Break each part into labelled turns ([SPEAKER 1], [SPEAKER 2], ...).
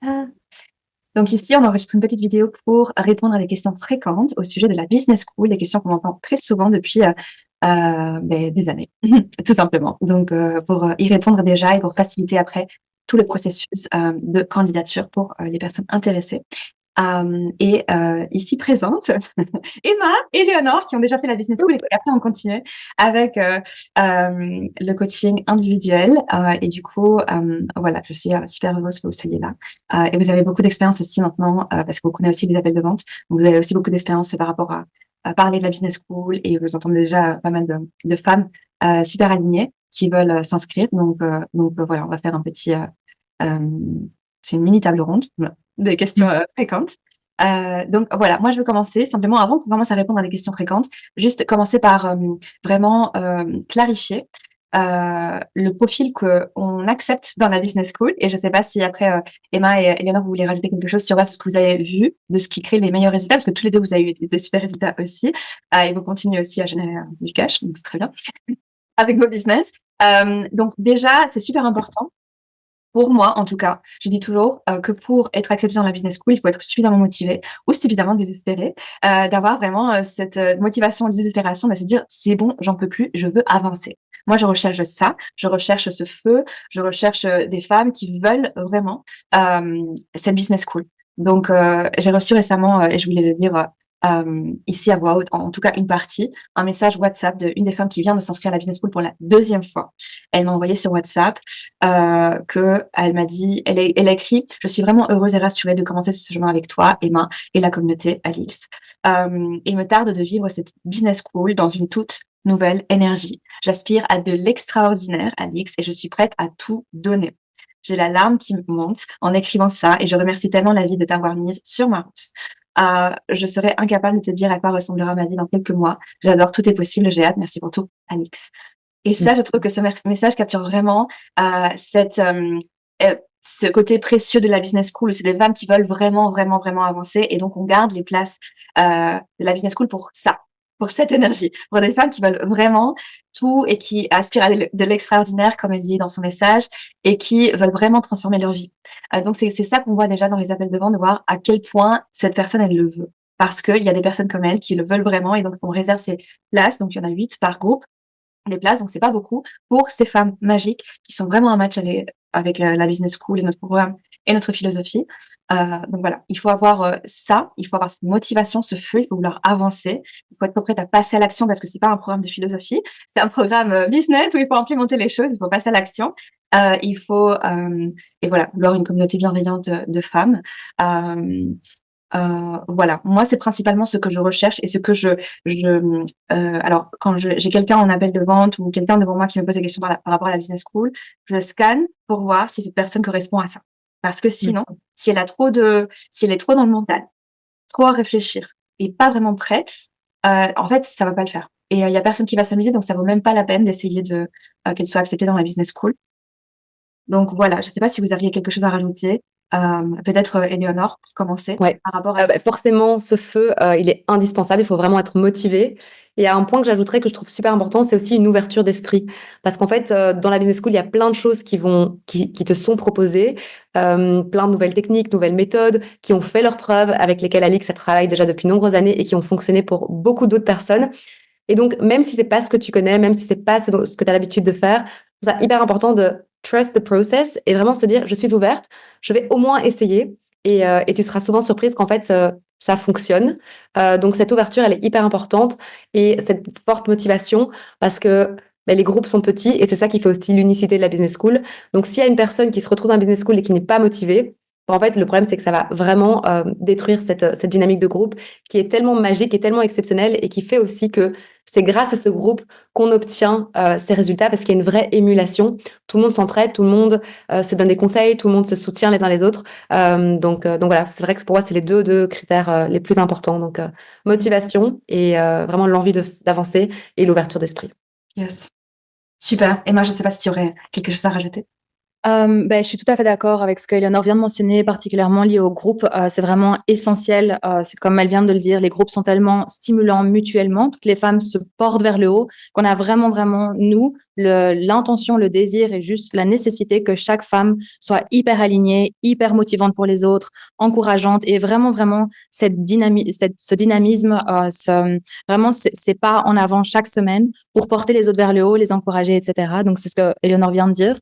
[SPEAKER 1] Ah. Donc ici, on enregistre une petite vidéo pour répondre à des questions fréquentes au sujet de la business school, des questions qu'on entend très souvent depuis des années, tout simplement. Donc pour y répondre déjà et pour faciliter après tout le processus de candidature pour les personnes intéressées. Ici présente, Emma et Léonore qui ont déjà fait la business school et après on continue avec le coaching individuel. Et du coup, voilà, je suis super heureuse que vous soyez là. Et vous avez beaucoup d'expérience aussi maintenant parce que vous connaissez aussi les appels de vente. Donc vous avez aussi beaucoup d'expérience par rapport à parler de la business school et vous entendez déjà pas mal de femmes super alignées qui veulent s'inscrire. Donc voilà, on va faire un petit euh, c'est une mini table ronde des questions fréquentes. Donc voilà, moi je veux commencer simplement avant qu'on commence à répondre à des questions fréquentes, juste commencer par vraiment clarifier le profil qu'on accepte dans la business school. Et je ne sais pas si après Emma et Eleanor vous voulez rajouter quelque chose sur ce que vous avez vu de ce qui crée les meilleurs résultats, parce que tous les deux vous avez eu des super résultats aussi, et vous continuez aussi à générer du cash, donc c'est très bien avec vos business. Donc déjà c'est super important pour moi, en tout cas, je dis toujours que pour être accepté dans la business school, il faut être suffisamment motivé ou suffisamment désespéré, d'avoir vraiment cette motivation, désespération de se dire c'est bon, j'en peux plus, je veux avancer. Moi, je recherche ça, je recherche ce feu, je recherche des femmes qui veulent vraiment cette business school. Donc, j'ai reçu récemment, et je voulais le dire ici à voix haute, en tout cas une partie, un message WhatsApp d'une des femmes qui vient de s'inscrire à la business school pour la deuxième fois. Elle m'a envoyé sur WhatsApp que elle m'a dit, elle a écrit, je suis vraiment heureuse et rassurée de commencer ce chemin avec toi, Emma, et la communauté Alix. Il me tarde de vivre cette business school dans une toute nouvelle énergie. J'aspire à de l'extraordinaire, Alix, et je suis prête à tout donner. J'ai la larme qui me monte en écrivant ça et je remercie tellement la vie de t'avoir mise sur ma route. Je serais incapable de te dire à quoi ressemblera ma vie dans quelques mois. J'adore, tout est possible, j'ai hâte. Merci pour tout, Alix. Et ça, je trouve que ce message capture vraiment ce côté précieux de la business school. C'est des femmes qui veulent vraiment, vraiment, vraiment avancer. Et donc, on garde les places de la business school pour ça, pour cette énergie. Pour des femmes qui veulent vraiment tout et qui aspirent à de l'extraordinaire, comme elle dit dans son message, et qui veulent vraiment transformer leur vie. Donc, c'est ça qu'on voit déjà dans les appels de vente, de voir à quel point cette personne, elle le veut. Parce qu'il y a des personnes comme elle qui le veulent vraiment. Et donc, on réserve ces places. Donc, il y en a 8 par groupe des places, donc c'est pas beaucoup, pour ces femmes magiques qui sont vraiment un match avec la business school et notre programme et notre philosophie. Donc voilà, il faut avoir ça, il faut avoir cette motivation, ce feu, il faut vouloir avancer, il faut être prête à passer à l'action parce que c'est pas un programme de philosophie, c'est un programme business où il faut implémenter les choses, il faut passer à l'action. Il faut et voilà, vouloir une communauté bienveillante de femmes. Euh, voilà, moi c'est principalement ce que je recherche et ce que alors quand j'ai quelqu'un en appel de vente ou quelqu'un devant moi qui me pose des questions par rapport à la business school, je scanne pour voir si cette personne correspond à ça. Parce que sinon, si elle est trop dans le mental, trop à réfléchir et pas vraiment prête, en fait, ça va pas le faire. Et il y a personne qui va s'amuser, donc ça vaut même pas la peine d'essayer qu'elle soit acceptée dans la business school. Donc voilà, je sais pas si vous aviez quelque chose à rajouter, peut-être Éléonore pour commencer
[SPEAKER 2] Ouais,
[SPEAKER 1] par rapport à ça.
[SPEAKER 2] forcément, ce feu, il est indispensable. Il faut vraiment être motivé. Et il y a un point que j'ajouterais que je trouve super important, c'est aussi une ouverture d'esprit. Parce qu'en fait, dans la business school, il y a plein de choses qui te sont proposées, plein de nouvelles techniques, nouvelles méthodes, qui ont fait leurs preuves, avec lesquelles Alix a travaillé déjà depuis de nombreuses années et qui ont fonctionné pour beaucoup d'autres personnes. Et donc, même si c'est pas ce que tu connais, même si c'est pas ce que tu as l'habitude de faire, c'est hyper important de trust the process et vraiment se dire, je suis ouverte, je vais au moins essayer. Et tu seras souvent surprise qu'en fait, ça fonctionne. Donc, cette ouverture, elle est hyper importante et cette forte motivation parce que ben, les groupes sont petits et c'est ça qui fait aussi l'unicité de la business school. Donc, s'il y a une personne qui se retrouve dans la business school et qui n'est pas motivée, ben, en fait, le problème, c'est que ça va vraiment détruire cette dynamique de groupe qui est tellement magique et tellement exceptionnelle et qui fait aussi que c'est grâce à ce groupe qu'on obtient ces résultats parce qu'il y a une vraie émulation. Tout le monde s'entraide, tout le monde se donne des conseils, tout le monde se soutient les uns les autres. Donc voilà, c'est vrai que pour moi, c'est les deux critères les plus importants. Donc motivation et vraiment l'envie d'avancer et l'ouverture d'esprit.
[SPEAKER 1] Yes. Super. Emma, je sais pas si tu aurais quelque chose à rajouter.
[SPEAKER 3] Je suis tout à fait d'accord avec ce qu'Éléonore vient de mentionner, particulièrement lié au groupe. C'est vraiment essentiel. C'est comme elle vient de le dire, les groupes sont tellement stimulants mutuellement. Toutes les femmes se portent vers le haut, qu'on a vraiment, vraiment, nous, l'intention, le désir et juste la nécessité que chaque femme soit hyper alignée, hyper motivante pour les autres, encourageante et vraiment, vraiment, ce dynamisme, vraiment, c'est pas en avant chaque semaine pour porter les autres vers le haut, les encourager, etc. Donc, c'est ce que Éléonore vient de dire.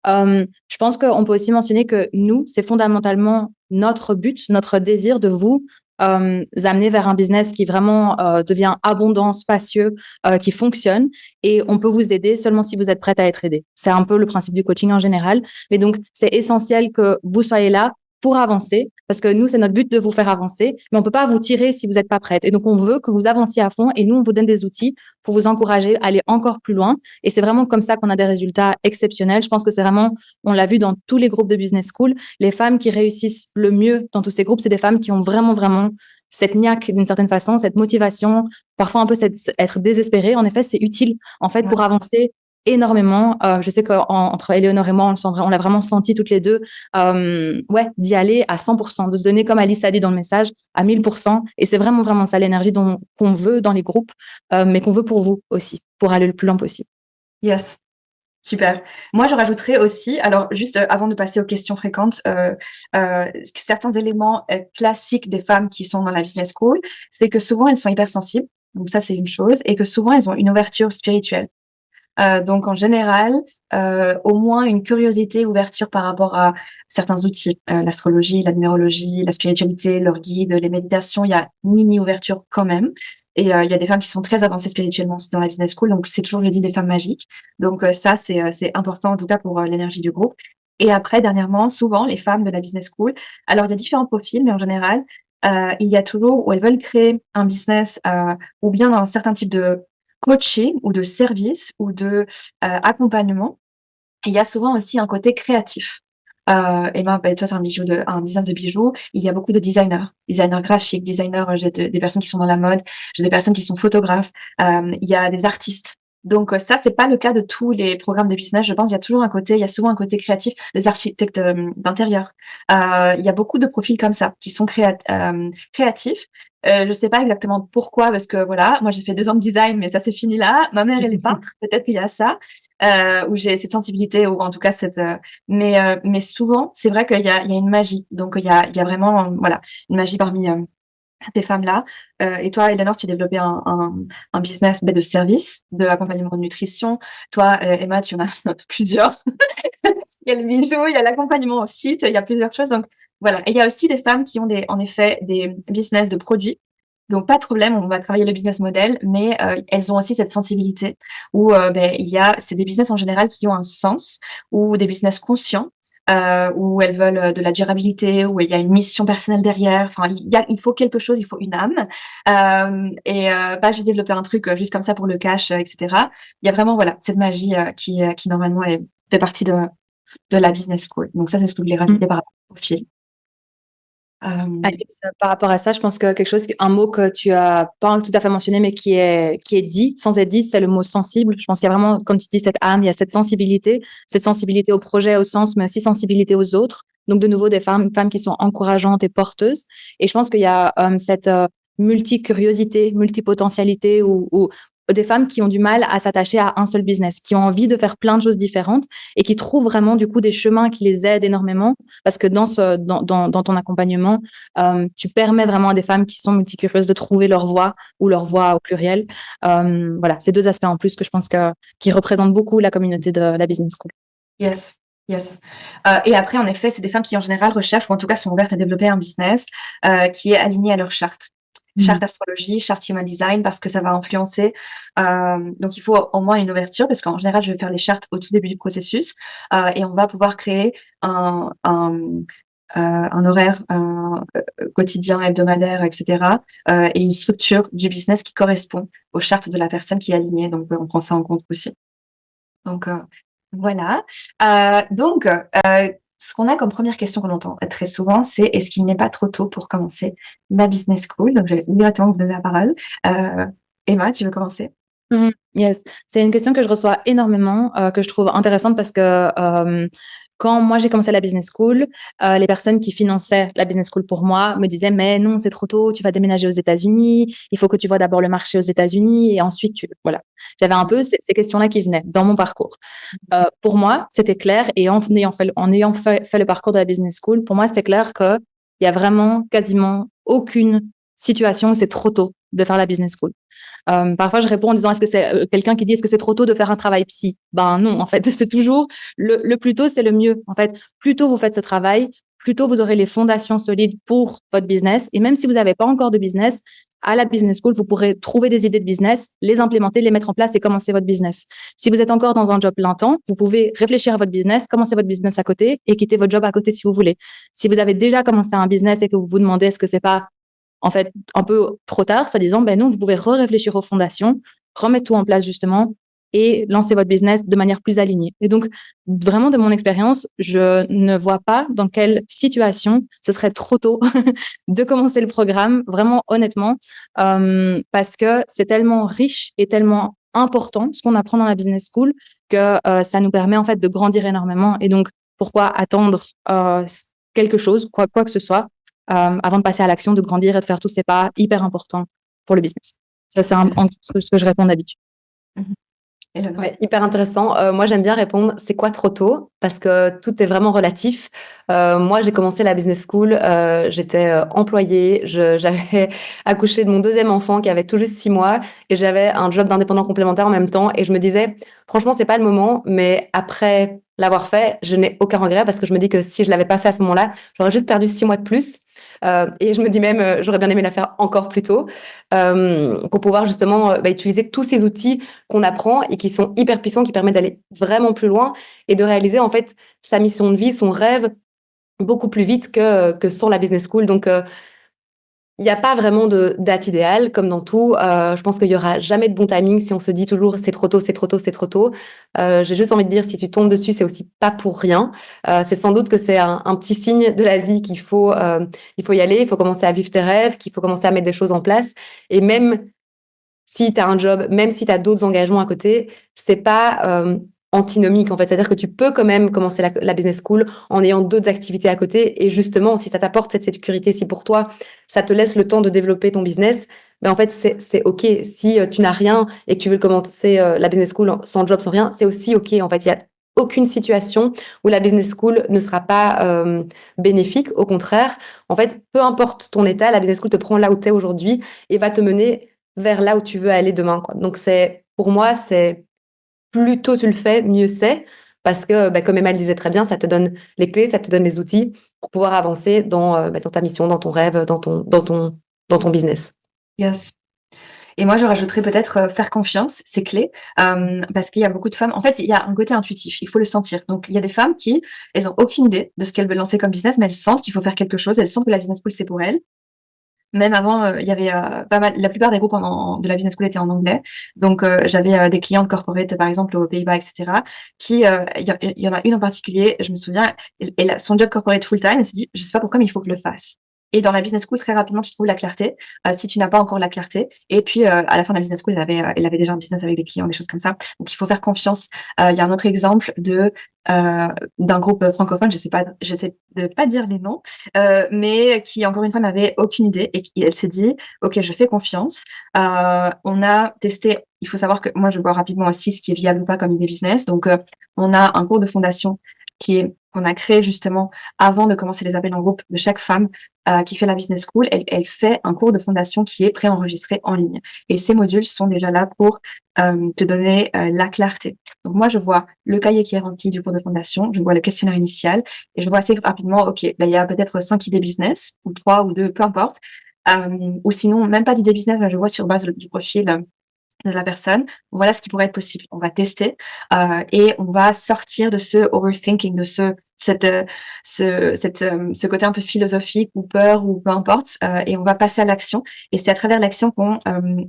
[SPEAKER 3] Je pense qu'on peut aussi mentionner que nous, c'est fondamentalement notre but, notre désir de vous amener vers un business qui vraiment devient abondant, spacieux, qui fonctionne. Et on peut vous aider seulement si vous êtes prête à être aidée. C'est un peu le principe du coaching en général. Mais donc, c'est essentiel que vous soyez là pour avancer, parce que nous, c'est notre but de vous faire avancer, mais on peut pas vous tirer si vous n'êtes pas prête. Et donc, on veut que vous avanciez à fond et nous, on vous donne des outils pour vous encourager à aller encore plus loin. Et c'est vraiment comme ça qu'on a des résultats exceptionnels. Je pense que c'est vraiment, on l'a vu dans tous les groupes de business school, les femmes qui réussissent le mieux dans tous ces groupes, c'est des femmes qui ont vraiment, vraiment cette niaque d'une certaine façon, cette motivation, parfois un peu être désespérée. En effet, c'est utile en fait
[SPEAKER 1] Ouais.
[SPEAKER 3] pour avancer énormément. Je sais qu'entre Éléonore et moi, on l'a vraiment senti toutes les deux, d'y aller à 100%, de se donner, comme Alice a dit dans le message, à 1000%. Et c'est vraiment, vraiment ça l'énergie qu'on veut dans les groupes, mais qu'on veut pour vous aussi, pour aller le plus loin possible.
[SPEAKER 1] Yes. Super. Moi, je rajouterais aussi, alors juste avant de passer aux questions fréquentes, certains éléments classiques des femmes qui sont dans la business school, c'est que souvent elles sont hypersensibles, donc ça c'est une chose, et que souvent elles ont une ouverture spirituelle. Donc en général, au moins une curiosité, ouverture par rapport à certains outils, l'astrologie, la numérologie, la spiritualité, leur guide, les méditations, il y a une mini ouverture quand même. Et il y a des femmes qui sont très avancées spirituellement dans la business school, donc c'est toujours, je dis, des femmes magiques. Donc ça, c'est important en tout cas pour l'énergie du groupe. Et après, dernièrement, souvent, les femmes de la business school, alors il y a différents profils, mais en général, il y a toujours où elles veulent créer un business ou bien dans un certain type de coaching ou de service ou de accompagnement. Et il y a souvent aussi un côté créatif. Et ben, toi, tu as un business de bijoux. Il y a beaucoup de designers graphiques, j'ai des personnes qui sont dans la mode, j'ai des personnes qui sont photographes. Il y a des artistes. Donc ça, c'est pas le cas de tous les programmes de business. Je pense il y a toujours il y a souvent un côté créatif, des architectes d'intérieur. Il y a beaucoup de profils comme ça qui sont créatifs. Je sais pas exactement pourquoi, parce que voilà, moi j'ai fait 2 ans de design, mais ça c'est fini là. Ma mère elle est peintre, peut-être qu'il y a ça, où j'ai cette sensibilité ou en tout cas mais souvent c'est vrai qu'il y a une magie. Donc il y a vraiment voilà une magie parmi ces femmes-là. Et toi, Eleanor, tu développais un business de service, de accompagnement de nutrition. Toi, Emma, tu en as plusieurs. Il y a le bijou, il y a l'accompagnement au site, il y a plusieurs choses. Donc voilà. Et il y a aussi des femmes qui ont en effet des business de produits. Donc pas de problème, on va travailler le business model, mais elles ont aussi cette sensibilité où c'est des business en général qui ont un sens ou des business conscients où elles veulent de la durabilité, où il y a une mission personnelle derrière. Enfin, il faut quelque chose, il faut une âme pas juste développer un truc juste comme ça pour le cash, etc. Il y a vraiment voilà cette magie qui normalement fait partie de la business school. Donc ça, c'est ce que je voulais rajouter par rapport au fil.
[SPEAKER 3] Alice, par rapport à ça, je pense que un mot que tu as pas tout à fait mentionné, mais qui est dit, sans être dit, c'est le mot sensible. Je pense qu'il y a vraiment, comme tu dis, cette âme, il y a cette sensibilité au projet, au sens, mais aussi sensibilité aux autres. Donc, de nouveau, des femmes qui sont encourageantes et porteuses. Et je pense qu'il y a cette multi-curiosité, multipotentialité ou des femmes qui ont du mal à s'attacher à un seul business, qui ont envie de faire plein de choses différentes et qui trouvent vraiment, du coup, des chemins qui les aident énormément parce que dans ton accompagnement, tu permets vraiment à des femmes qui sont multicurieuses de trouver leur voie ou leur voie au pluriel. Voilà, ces 2 aspects en plus que je pense qui représentent beaucoup la communauté de la business school.
[SPEAKER 1] Yes, yes. Et après, en effet, c'est des femmes qui, en général, recherchent ou en tout cas sont ouvertes à développer un business qui est aligné à leur charte. Charte astrologie, charte human design, parce que ça va influencer. Donc, il faut au moins une ouverture, parce qu'en général, je vais faire les chartes au tout début du processus et on va pouvoir créer un horaire quotidien, hebdomadaire, etc. Et une structure du business qui correspond aux chartes de la personne qui est alignée. Donc, on prend ça en compte aussi. Donc, voilà. Ce qu'on a comme première question qu'on entend très souvent, c'est est-ce qu'il n'est pas trop tôt pour commencer la business school? Donc, je vais directement vous donner la parole. Emma, tu veux commencer?
[SPEAKER 3] Yes, c'est une question que je reçois énormément, que je trouve intéressante parce que quand moi j'ai commencé la business school, les personnes qui finançaient la business school pour moi me disaient mais non, c'est trop tôt, tu vas déménager aux États-Unis, il faut que tu vois d'abord le marché aux États-Unis et ensuite voilà. J'avais un peu ces questions-là qui venaient dans mon parcours. Pour moi, c'était clair et en ayant fait le parcours de la business school, pour moi c'est clair que il y a vraiment quasiment aucune situation où c'est trop tôt de faire la business school. Parfois, je réponds en disant, est-ce que c'est quelqu'un qui dit, est-ce que c'est trop tôt de faire un travail psy? Ben non, en fait, c'est toujours le plus tôt, c'est le mieux. En fait, plus tôt vous faites ce travail, plus tôt vous aurez les fondations solides pour votre business. Et même si vous n'avez pas encore de business, à la business school, vous pourrez trouver des idées de business, les implémenter, les mettre en place et commencer votre business. Si vous êtes encore dans un job plein temps, vous pouvez réfléchir à votre business, commencer votre business à côté et quitter votre job à côté si vous voulez. Si vous avez déjà commencé un business et que vous vous demandez est-ce que c'est pas en fait un peu trop tard, soi-disant, ben non, vous pouvez réfléchir aux fondations, remettre tout en place justement et lancer votre business de manière plus alignée. Et donc, vraiment de mon expérience, je ne vois pas dans quelle situation ce serait trop tôt de commencer le programme, vraiment honnêtement, parce que c'est tellement riche et tellement important ce qu'on apprend dans la business school que ça nous permet en fait de grandir énormément. Et donc, pourquoi attendre quelque chose, quoi que ce soit, avant de passer à l'action, de grandir et de faire tous ces pas hyper importants pour le business. Ça, c'est ce que je réponds d'habitude.
[SPEAKER 1] Eleanor?
[SPEAKER 2] Ouais, hyper intéressant. Moi, j'aime bien répondre, c'est quoi trop tôt? Parce que tout est vraiment relatif. Moi, j'ai commencé la business school, j'étais employée, j'avais accouché de mon deuxième enfant qui avait tout juste 6 mois et j'avais un job d'indépendant complémentaire en même temps. Et je me disais, franchement, c'est pas le moment, mais après l'avoir fait, je n'ai aucun regret parce que je me dis que si je l'avais pas fait à ce moment-là, j'aurais juste perdu 6 mois de plus. Et je me dis même, j'aurais bien aimé la faire encore plus tôt pour pouvoir justement utiliser tous ces outils qu'on apprend et qui sont hyper puissants, qui permettent d'aller vraiment plus loin et de réaliser en fait sa mission de vie, son rêve beaucoup plus vite que sans la business school. Donc, il n'y a pas vraiment de date idéale, comme dans tout. Je pense qu'il y aura jamais de bon timing si on se dit toujours c'est trop tôt, c'est trop tôt, c'est trop tôt. J'ai juste envie de dire si tu tombes dessus, c'est aussi pas pour rien. C'est sans doute que c'est un petit signe de la vie il faut y aller, il faut commencer à vivre tes rêves, qu'il faut commencer à mettre des choses en place. Et même si tu as un job, même si tu as d'autres engagements à côté, c'est pas antinomique en fait. C'est-à-dire que tu peux quand même commencer la business school en ayant d'autres activités à côté. Et justement, si ça t'apporte cette sécurité, si pour toi, ça te laisse le temps de développer ton business, ben en fait, c'est OK. Si tu n'as rien et que tu veux commencer la business school sans job, sans rien, c'est aussi OK. En fait, il y a aucune situation où la business school ne sera pas bénéfique. Au contraire, en fait, peu importe ton état, la business school te prend là où tu es aujourd'hui et va te mener vers là où tu veux aller demain, quoi. Donc pour moi, c'est plus tôt tu le fais, mieux c'est, parce que, comme Emma le disait très bien, ça te donne les clés, ça te donne les outils pour pouvoir avancer dans ta mission, dans ton rêve, dans ton business.
[SPEAKER 1] Yes. Et moi, je rajouterais peut-être faire confiance, c'est clé, parce qu'il y a beaucoup de femmes. En fait, il y a un côté intuitif, il faut le sentir. Donc, il y a des femmes elles ont aucune idée de ce qu'elles veulent lancer comme business, mais elles sentent qu'il faut faire quelque chose. Elles sentent que la business school c'est pour elles. Même avant, il y avait pas mal. La plupart des groupes de la business school étaient en anglais. Donc, j'avais des clientes corporate, par exemple, aux Pays-Bas, etc. Il y en a une en particulier. Je me souviens, son job corporate full time, elle s'est dit, je sais pas pourquoi, mais il faut que je le fasse. Et dans la business school, très rapidement, tu trouves la clarté. Si tu n'as pas encore la clarté. Et puis, à la fin de la business school, elle avait déjà un business avec des clients, des choses comme ça. Donc, il faut faire confiance. Il y a un autre exemple d'un groupe francophone. Je sais de pas dire les noms, mais qui encore une fois n'avait aucune idée et elle s'est dit ok, je fais confiance. On a testé. Il faut savoir que moi je vois rapidement aussi ce qui est viable ou pas comme idée business. Donc on a un cours de fondation qu'on a créé justement avant de commencer les appels en groupe de chaque femme qui fait la business school. Elle fait un cours de fondation qui est préenregistré en ligne. Et ces modules sont déjà là pour te donner la clarté. Donc moi, je vois le cahier qui est rempli du cours de fondation, je vois le questionnaire initial et je vois assez rapidement, ok, il y a peut-être 5 idées business ou 3 ou 2, peu importe. Ou sinon, même pas d'idées business, mais je vois sur base du profil de la personne, voilà ce qui pourrait être possible. On va tester et on va sortir de ce overthinking, de ce côté un peu philosophique ou peur ou peu importe, et on va passer à l'action. Et c'est à travers l'action qu'on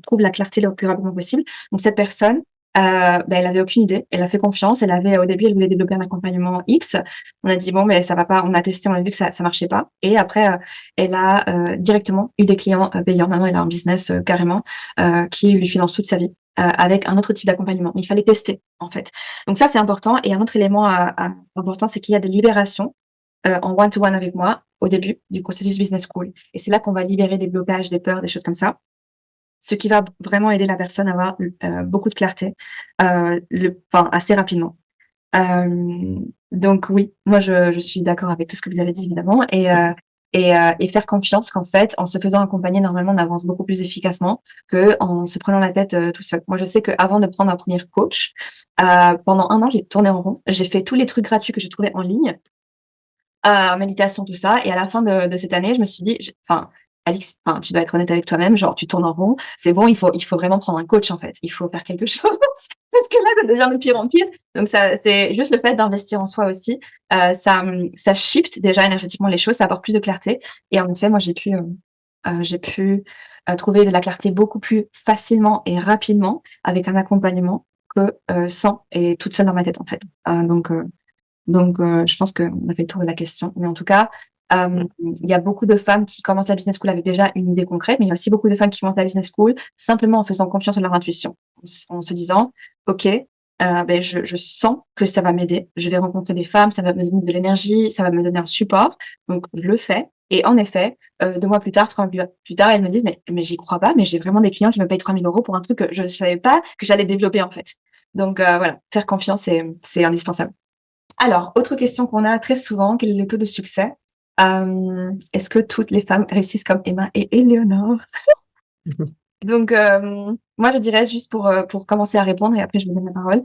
[SPEAKER 1] trouve la clarté le plus rapidement possible. Donc cette personne, elle avait aucune idée, elle a fait confiance, au début elle voulait développer un accompagnement X, on a dit bon mais ça va pas, on a testé, on a vu que ça marchait pas, et après elle a directement eu des clients payants. Maintenant elle a un business carrément qui lui finance toute sa vie. avec un autre type d'accompagnement. Mais il fallait tester, en fait. Donc ça, c'est important. Et un autre élément important, c'est qu'il y a des libérations en one-to-one avec moi au début du processus Business School. Et c'est là qu'on va libérer des blocages, des peurs, des choses comme ça. Ce qui va vraiment aider la personne à avoir beaucoup de clarté assez rapidement. Donc oui, moi je suis d'accord avec tout ce que vous avez dit évidemment et faire confiance qu'en fait en se faisant accompagner normalement on avance beaucoup plus efficacement que en se prenant la tête tout seul. Moi je sais que avant de prendre un premier coach, pendant 1 an j'ai tourné en rond, j'ai fait tous les trucs gratuits que j'ai trouvés en ligne, méditation tout ça et à la fin de cette année je me suis dit, Alix, tu dois être honnête avec toi-même, genre tu tournes en rond, c'est bon, il faut vraiment prendre un coach en fait, il faut faire quelque chose parce que là ça devient de pire en pire. Donc ça, c'est juste le fait d'investir en soi aussi, ça shift déjà énergétiquement les choses, ça apporte plus de clarté. Et en effet, moi j'ai pu trouver de la clarté beaucoup plus facilement et rapidement avec un accompagnement que sans et toute seule dans ma tête en fait. Donc, je pense qu'on a fait le tour de la question. Mais en tout cas, il y a beaucoup de femmes qui commencent la business school avec déjà une idée concrète, mais il y a aussi beaucoup de femmes qui commencent la business school simplement en faisant confiance à leur intuition, en se disant, OK, je sens que ça va m'aider. Je vais rencontrer des femmes, ça va me donner de l'énergie, ça va me donner un support. Donc, je le fais. Et en effet, 2 mois plus tard, 3 mois plus tard, elles me disent, mais j'y crois pas, mais j'ai vraiment des clients qui me payent 3 000 € pour un truc que je ne savais pas que j'allais développer, en fait. Donc, voilà, faire confiance, c'est indispensable. Alors, autre question qu'on a très souvent, quel est le taux de succès? Est-ce que toutes les femmes réussissent comme Emma et Éléonore? Donc, moi, je dirais juste pour commencer à répondre et après je vous donne la parole,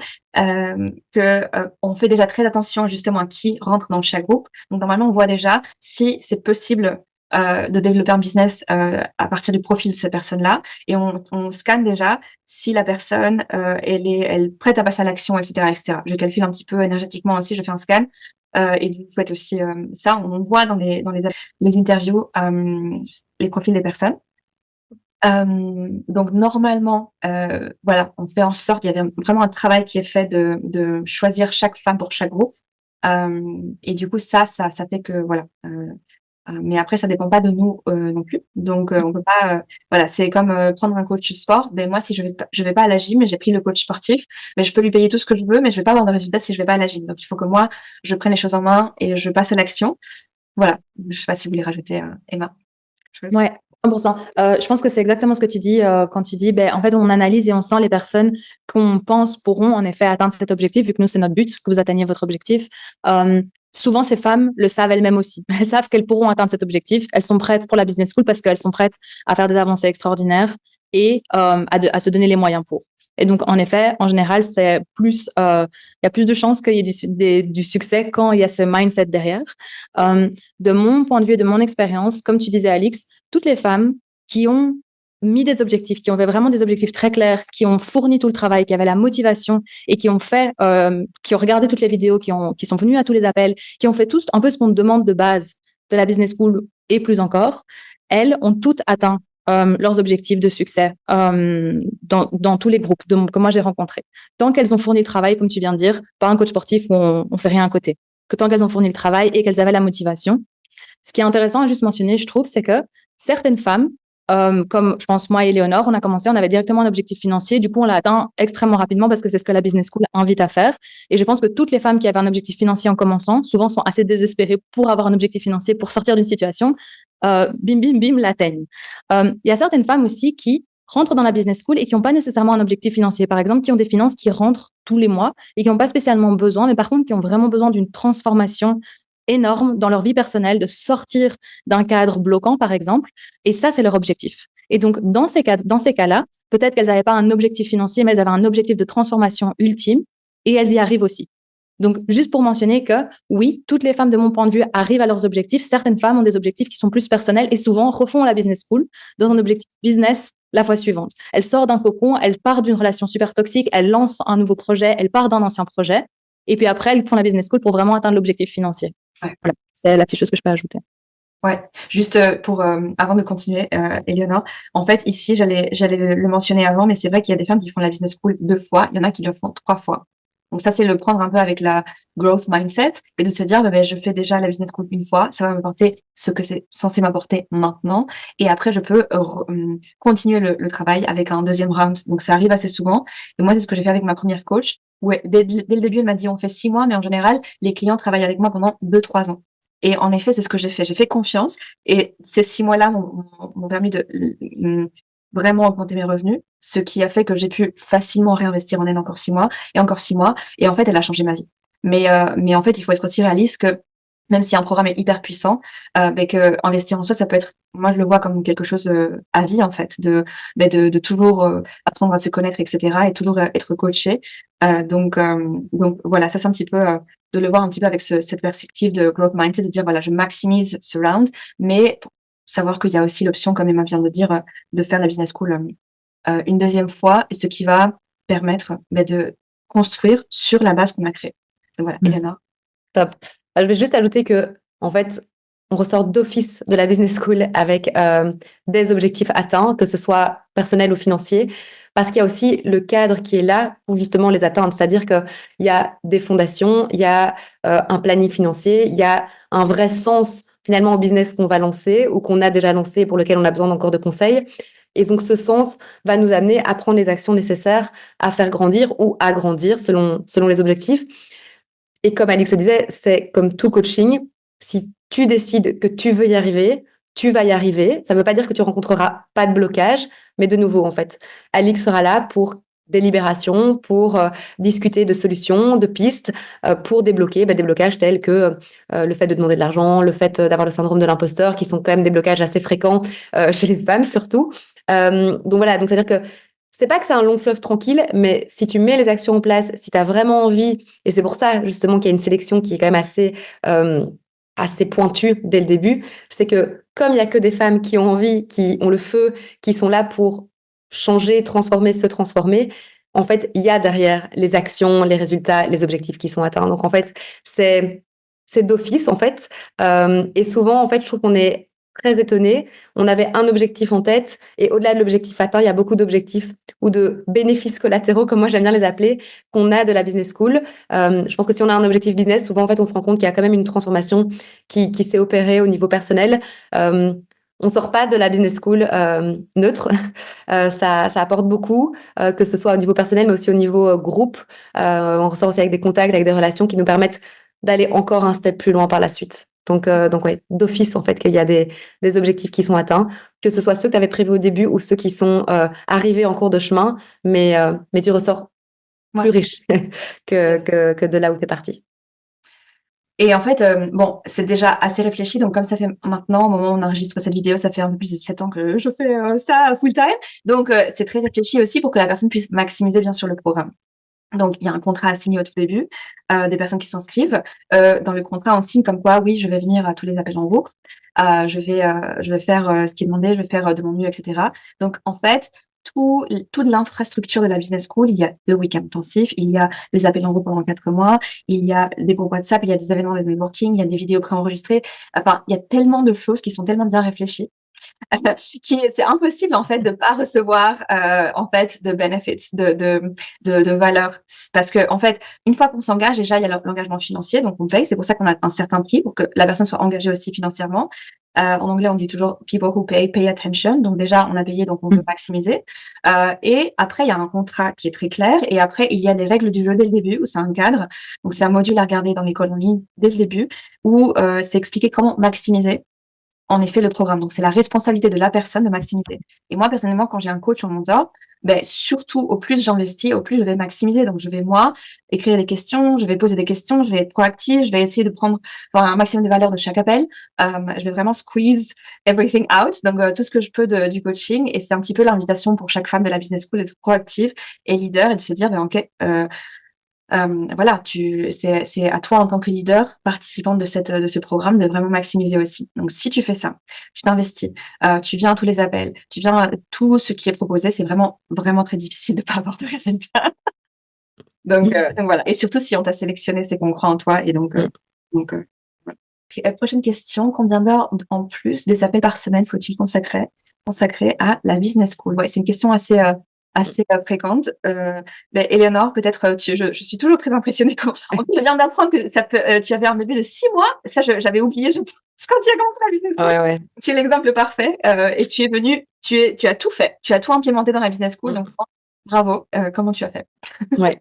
[SPEAKER 1] on fait déjà très attention justement à qui rentre dans chaque groupe. Donc, normalement, on voit déjà si c'est possible de développer un business à partir du profil de cette personne-là, et on scanne déjà si la personne elle est prête à passer à l'action, etc., etc. Je calcule un petit peu énergétiquement aussi, je fais un scan. Et vous faites aussi ça. On voit dans les interviews les profils des personnes. Donc normalement, voilà, on fait en sorte, il y avait vraiment un travail qui est fait de choisir chaque femme pour chaque groupe. Et du coup, ça fait que voilà. Mais après, ça dépend pas de nous non plus. Donc on peut pas. Voilà, c'est comme prendre un coach sport. Ben moi, si je vais pas à la gym, et j'ai pris le coach sportif, mais je peux lui payer tout ce que je veux, mais je vais pas avoir de résultats si je vais pas à la gym. Donc il faut que moi, je prenne les choses en main et je passe à l'action. Voilà. Je sais pas si vous voulez rajouter, Emma.
[SPEAKER 3] Ouais, 100%. Je pense que c'est exactement ce que tu dis quand tu dis, en fait, on analyse et on sent les personnes qu'on pense pourront en effet atteindre cet objectif, vu que nous, c'est notre but, que vous atteigniez votre objectif. Souvent, ces femmes le savent elles-mêmes aussi. Elles savent qu'elles pourront atteindre cet objectif. Elles sont prêtes pour la business school parce qu'elles sont prêtes à faire des avancées extraordinaires et à se donner les moyens pour. Et donc, en effet, en général, c'est plus, il y a plus de chances qu'il y ait du succès quand il y a ce mindset derrière. De mon point de vue et de mon expérience, comme tu disais, Alix, toutes les femmes qui ont mis des objectifs, qui avaient vraiment des objectifs très clairs, qui ont fourni tout le travail, qui avaient la motivation et qui ont fait, qui ont regardé toutes les vidéos, qui sont venues à tous les appels, qui ont fait tout un peu ce qu'on demande de base de la business school et plus encore, elles ont toutes atteint leurs objectifs de succès dans tous les groupes que moi j'ai rencontrés. Tant qu'elles ont fourni le travail, comme tu viens de dire, pas un coach sportif où on fait rien à côté. Que tant qu'elles ont fourni le travail et qu'elles avaient la motivation. Ce qui est intéressant à juste mentionner, je trouve, c'est que certaines femmes, comme je pense moi et Éléonore, on a commencé, on avait directement un objectif financier. Du coup, on l'a atteint extrêmement rapidement parce que c'est ce que la business school invite à faire. Et je pense que toutes les femmes qui avaient un objectif financier en commençant, souvent sont assez désespérées pour avoir un objectif financier, pour sortir d'une situation. Bim, bim, bim, l'atteignent. Il y a certaines femmes aussi qui rentrent dans la business school et qui n'ont pas nécessairement un objectif financier. Par exemple, qui ont des finances qui rentrent tous les mois et qui n'ont pas spécialement besoin, mais par contre, qui ont vraiment besoin d'une transformation énorme dans leur vie personnelle, de sortir d'un cadre bloquant, par exemple. Et ça, c'est leur objectif. Et donc, dans ces cas-là, peut-être qu'elles n'avaient pas un objectif financier, mais elles avaient un objectif de transformation ultime et elles y arrivent aussi. Donc, juste pour mentionner que oui, toutes les femmes, de mon point de vue, arrivent à leurs objectifs. Certaines femmes ont des objectifs qui sont plus personnels et souvent refont la business school dans un objectif business la fois suivante. Elle sort d'un cocon, elle part d'une relation super toxique, elle lance un nouveau projet, elle part d'un ancien projet. Et puis après, elles font la business school pour vraiment atteindre l'objectif financier.
[SPEAKER 1] Ouais.
[SPEAKER 3] Voilà, c'est la petite chose que je peux ajouter.
[SPEAKER 1] Ouais, juste pour avant de continuer, Éléonore, en fait ici j'allais le mentionner avant, mais c'est vrai qu'il y a des femmes qui font la business school 2 fois, il y en a qui le font 3 fois. Donc ça, c'est le prendre un peu avec la growth mindset et de se dire, bah, ben, je fais déjà la business school une fois, ça va m'apporter ce que c'est censé m'apporter maintenant. Et après, je peux continuer le travail avec un deuxième round. Donc ça arrive assez souvent. Et moi, c'est ce que j'ai fait avec ma première coach. Ouais, dès le début, elle m'a dit, on fait 6 mois, mais en général, les clients travaillent avec moi pendant 2-3 ans. Et en effet, c'est ce que j'ai fait. J'ai fait confiance et ces 6 mois-là m'ont permis de vraiment augmenter mes revenus, ce qui a fait que j'ai pu facilement réinvestir en elle encore 6 mois et encore 6 mois. Et en fait, elle a changé ma vie. Mais en fait, il faut être aussi réaliste que même si un programme est hyper puissant, ben que investir en soi, ça peut être, moi je le vois comme quelque chose à vie en fait, de toujours apprendre à se connaître, etc. et toujours être coaché. Donc voilà, ça c'est un petit peu de le voir un petit peu avec cette perspective de growth mindset, de dire voilà, je maximise ce round, mais pour savoir qu'il y a aussi l'option, comme Emma vient de dire, de faire la business school une deuxième fois, et ce qui va permettre de construire sur la base qu'on a créée. Donc voilà, Eleanor.
[SPEAKER 2] Top. Je vais juste ajouter que, en fait, on ressort d'office de la business school avec des objectifs atteints, que ce soit personnels ou financiers, parce qu'il y a aussi le cadre qui est là pour justement les atteindre. C'est-à-dire qu'il y a des fondations, il y a un planning financier, il y a un vrai sens finalement au business qu'on va lancer ou qu'on a déjà lancé et pour lequel on a besoin encore de conseils. Et donc, ce sens va nous amener à prendre les actions nécessaires à faire grandir ou à grandir selon les objectifs. Et comme Alix le disait, c'est comme tout coaching. Si tu décides que tu veux y arriver, tu vas y arriver. Ça ne veut pas dire que tu rencontreras pas de blocage, mais de nouveau, en fait, Alix sera là pour des libérations, pour discuter de solutions, de pistes, pour débloquer des blocages tels que le fait de demander de l'argent, le fait d'avoir le syndrome de l'imposteur, qui sont quand même des blocages assez fréquents chez les femmes surtout. Donc voilà, donc c'est-à-dire que c'est pas que c'est un long fleuve tranquille, mais si tu mets les actions en place, si tu as vraiment envie, et c'est pour ça justement qu'il y a une sélection qui est quand même assez pointue dès le début, c'est que comme il y a que des femmes qui ont envie, qui ont le feu, qui sont là pour changer, transformer, se transformer, en fait, il y a derrière les actions, les résultats, les objectifs qui sont atteints. Donc en fait, c'est d'office en fait. Et souvent, en fait, je trouve qu'on est très étonné. On avait un objectif en tête et au-delà de l'objectif atteint, il y a beaucoup d'objectifs ou de bénéfices collatéraux, comme moi j'aime bien les appeler, qu'on a de la business school. Je pense que si on a un objectif business, souvent en fait on se rend compte qu'il y a quand même une transformation qui s'est opérée au niveau personnel. On sort pas de la business school neutre. Ça apporte beaucoup, que ce soit au niveau personnel, mais aussi au niveau groupe. On ressort aussi avec des contacts, avec des relations qui nous permettent d'aller encore un step plus loin par la suite. Donc ouais, d'office, en fait, qu'il y a des objectifs qui sont atteints, que ce soit ceux que tu avais prévus au début ou ceux qui sont arrivés en cours de chemin, mais tu ressors plus riche que de là où tu es parti.
[SPEAKER 1] Et en fait, bon, c'est déjà assez réfléchi. Donc, comme ça fait maintenant, au moment où on enregistre cette vidéo, ça fait un peu plus de 7 ans que je fais ça full time. Donc, c'est très réfléchi aussi pour que la personne puisse maximiser bien sûr le programme. Donc, il y a un contrat à signer au tout début, des personnes qui s'inscrivent. Dans le contrat, on signe comme quoi, oui, je vais venir à tous les appels en groupe. Je vais faire ce qui est demandé, je vais faire de mon mieux, etc. Donc, en fait, toute l'infrastructure de la business school, il y a 2 week-ends intensifs, il y a des appels en groupe pendant 4 mois, il y a des groupes WhatsApp, il y a des événements de networking, il y a des vidéos préenregistrées. Enfin, il y a tellement de choses qui sont tellement bien réfléchies. C'est impossible en fait de pas recevoir en fait de benefits, de valeur, parce que en fait une fois qu'on s'engage, déjà il y a l'engagement financier, donc on paye, c'est pour ça qu'on a un certain prix pour que la personne soit engagée aussi financièrement. En anglais on dit toujours people who pay attention, donc déjà on a payé, donc on veut maximiser. Et après il y a un contrat qui est très clair, et après il y a des règles du jeu dès le début, où c'est un cadre, donc c'est un module à regarder dans l'école en ligne dès le début, où c'est expliqué comment maximiser en effet le programme. Donc, c'est la responsabilité de la personne de maximiser. Et moi, personnellement, quand j'ai un coach ou un mentor, surtout, au plus j'investis, au plus je vais maximiser. Donc, je vais, moi, écrire des questions, je vais poser des questions, je vais être proactive, je vais essayer de prendre un maximum de valeur de chaque appel. Je vais vraiment squeeze everything out. Donc, tout ce que je peux du coaching. Et c'est un petit peu l'invitation pour chaque femme de la business school d'être proactive et leader et de se dire, OK, voilà, c'est à toi en tant que leader, participante de ce programme, de vraiment maximiser aussi. Donc, si tu fais ça, tu t'investis, tu viens à tous les appels, tu viens à tout ce qui est proposé, c'est vraiment, vraiment très difficile de pas avoir de résultats. Donc voilà. Et surtout, si on t'a sélectionné, c'est qu'on croit en toi. Et donc voilà. Prochaine question. Combien d'heures en plus des appels par semaine faut-il consacrer à la business school? Ouais, c'est une question assez assez fréquentes. Éléonore, peut-être, je suis toujours très impressionnée quand on vient d'apprendre que ça peut, tu avais un bébé de 6 mois. Ça, j'avais oublié, je pense, quand tu as commencé la business school.
[SPEAKER 2] Ouais, ouais.
[SPEAKER 1] Tu es l'exemple parfait et tu es venue, tu as tout fait, tu as tout implémenté dans la business school. Donc, bravo. Comment tu as fait?
[SPEAKER 2] Ouais.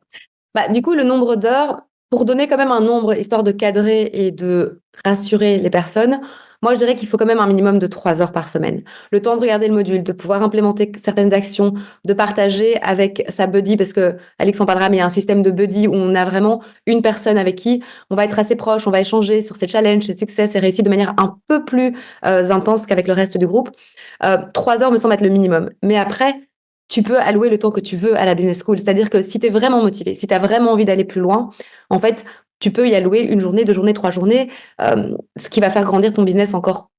[SPEAKER 2] Bah, du coup, le nombre d'heures, pour donner quand même un nombre, histoire de cadrer et de rassurer les personnes, moi, je dirais qu'il faut quand même un minimum de 3 heures par semaine. Le temps de regarder le module, de pouvoir implémenter certaines actions, de partager avec sa buddy, parce que Alix en parlera, mais il y a un système de buddy où on a vraiment une personne avec qui on va être assez proche, on va échanger sur ses challenges, ses succès, ses réussites de manière un peu plus intense qu'avec le reste du groupe. 3 heures me semble être le minimum. Mais après, tu peux allouer le temps que tu veux à la business school. C'est-à-dire que si tu es vraiment motivé, si tu as vraiment envie d'aller plus loin, en fait, tu peux y allouer 1 journée, 2 journées, 3 journées, ce qui va faire grandir ton business encore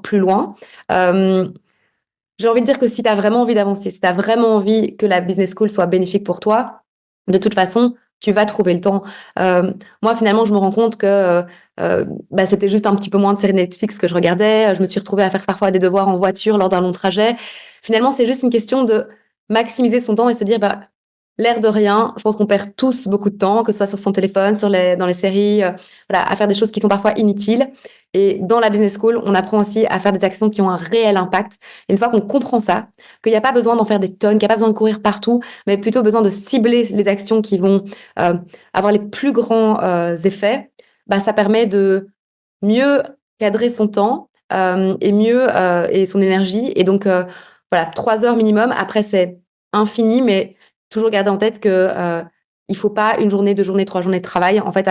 [SPEAKER 2] plus loin. J'ai envie de dire que si tu as vraiment envie d'avancer, si tu as vraiment envie que la business school soit bénéfique pour toi, de toute façon, tu vas trouver le temps. Moi, finalement, je me rends compte que c'était juste un petit peu moins de séries Netflix que je regardais. Je me suis retrouvée à faire parfois des devoirs en voiture lors d'un long trajet. Finalement, c'est juste une question de maximiser son temps et se dire, l'air de rien, je pense qu'on perd tous beaucoup de temps, que ce soit sur son téléphone, dans les séries, voilà, à faire des choses qui sont parfois inutiles. Et dans la business school, on apprend aussi à faire des actions qui ont un réel impact. Et une fois qu'on comprend ça, qu'il n'y a pas besoin d'en faire des tonnes, qu'il n'y a pas besoin de courir partout, mais plutôt besoin de cibler les actions qui vont avoir les plus grands effets, ça permet de mieux cadrer son temps et son énergie. Et donc, voilà, 3 heures minimum. Après, c'est infini, mais toujours garder en tête que il faut pas 1 journée, 2 journées, 3 journées de travail. En fait,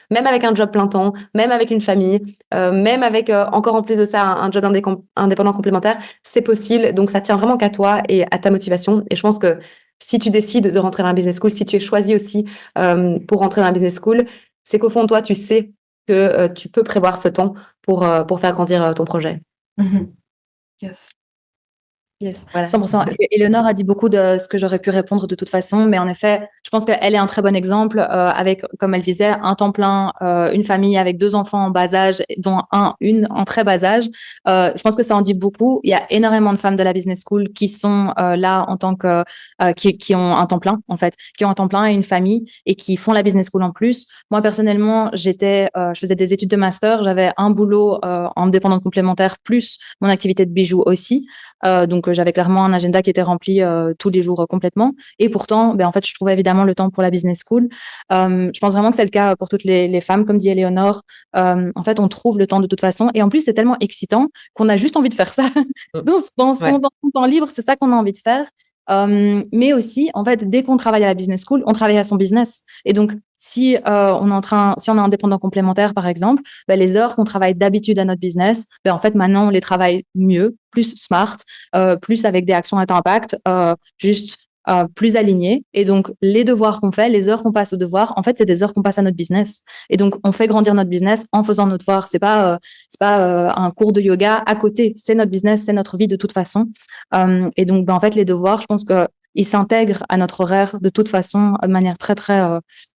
[SPEAKER 2] même avec un job plein temps, même avec une famille, même avec encore en plus de ça un job indépendant complémentaire, c'est possible. Donc, ça tient vraiment qu'à toi et à ta motivation. Et je pense que si tu décides de rentrer dans la business school, si tu es choisi aussi pour rentrer dans la business school, c'est qu'au fond de toi, tu sais que tu peux prévoir ce temps pour faire grandir ton projet.
[SPEAKER 1] Yes.
[SPEAKER 3] Yes,
[SPEAKER 2] Voilà.
[SPEAKER 3] 100%. Éléonore a dit beaucoup de ce que j'aurais pu répondre de toute façon, mais en effet, je pense qu'elle est un très bon exemple avec, comme elle disait, un temps plein, une famille avec 2 enfants en bas âge, dont une en très bas âge. Je pense que ça en dit beaucoup. Il y a énormément de femmes de la business school qui sont là en tant que qui ont un temps plein en fait, qui ont un temps plein et une famille et qui font la business school en plus. Moi personnellement, je faisais des études de master, j'avais un boulot en dépendant complémentaire plus mon activité de bijoux aussi. Donc j'avais clairement un agenda qui était rempli tous les jours complètement. Et pourtant, en fait, je trouvais évidemment le temps pour la business school. Je pense vraiment que c'est le cas pour toutes les femmes, comme dit Éléonore. En fait, on trouve le temps de toute façon. Et en plus, c'est tellement excitant qu'on a juste envie de faire ça dans son temps libre. C'est ça qu'on a envie de faire. Mais aussi, en fait, dès qu'on travaille à la business school, on travaille à son business. Et donc, si on est indépendant complémentaire, par exemple, les heures qu'on travaille d'habitude à notre business, en fait, maintenant, on les travaille mieux, plus smart, plus avec des actions à impact, juste plus alignées. Et donc, les devoirs qu'on fait, les heures qu'on passe aux devoirs, en fait, c'est des heures qu'on passe à notre business. Et donc, on fait grandir notre business en faisant nos devoirs. C'est pas un cours de yoga à côté. C'est notre business, c'est notre vie de toute façon. Et donc, en fait, les devoirs, je pense qu'ils s'intègrent à notre horaire de toute façon de manière très, très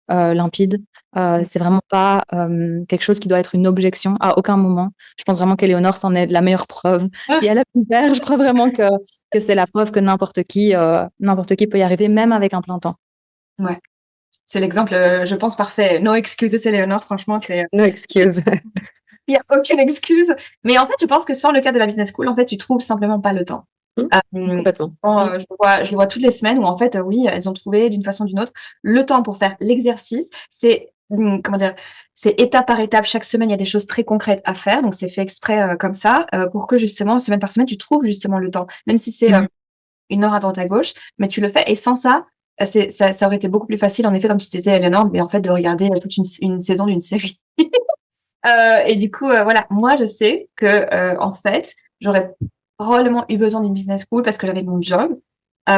[SPEAKER 3] limpide. C'est vraiment pas quelque chose qui doit être une objection à aucun moment. Je pense vraiment qu'Éléonore c'en est la meilleure preuve. Si elle a pu le faire, je crois vraiment que c'est la preuve que n'importe qui peut y arriver, même avec un plein temps.
[SPEAKER 1] Ouais. C'est l'exemple, je pense, parfait. No excuses, Éléonore, franchement, c'est...
[SPEAKER 2] No excuse.
[SPEAKER 1] Il n'y a aucune excuse. Mais en fait, je pense que sur le cas de la business school, en fait, tu trouves simplement pas le temps.
[SPEAKER 2] Complètement.
[SPEAKER 1] Je le vois toutes les semaines où, en fait, oui, elles ont trouvé d'une façon ou d'une autre le temps pour faire l'exercice. C'est, comment dire, c'est étape par étape. Chaque semaine, il y a des choses très concrètes à faire. Donc, c'est fait exprès comme ça pour que, justement, semaine par semaine, tu trouves justement le temps. Même si c'est 1 heure à droite à gauche, mais tu le fais. Et sans ça, ça aurait été beaucoup plus facile, en effet, comme tu disais, Eleanor, mais en fait, de regarder toute une saison d'une série. Et du coup, voilà, moi, je sais que, en fait, j'aurais probablement eu besoin d'une business school parce que j'avais mon job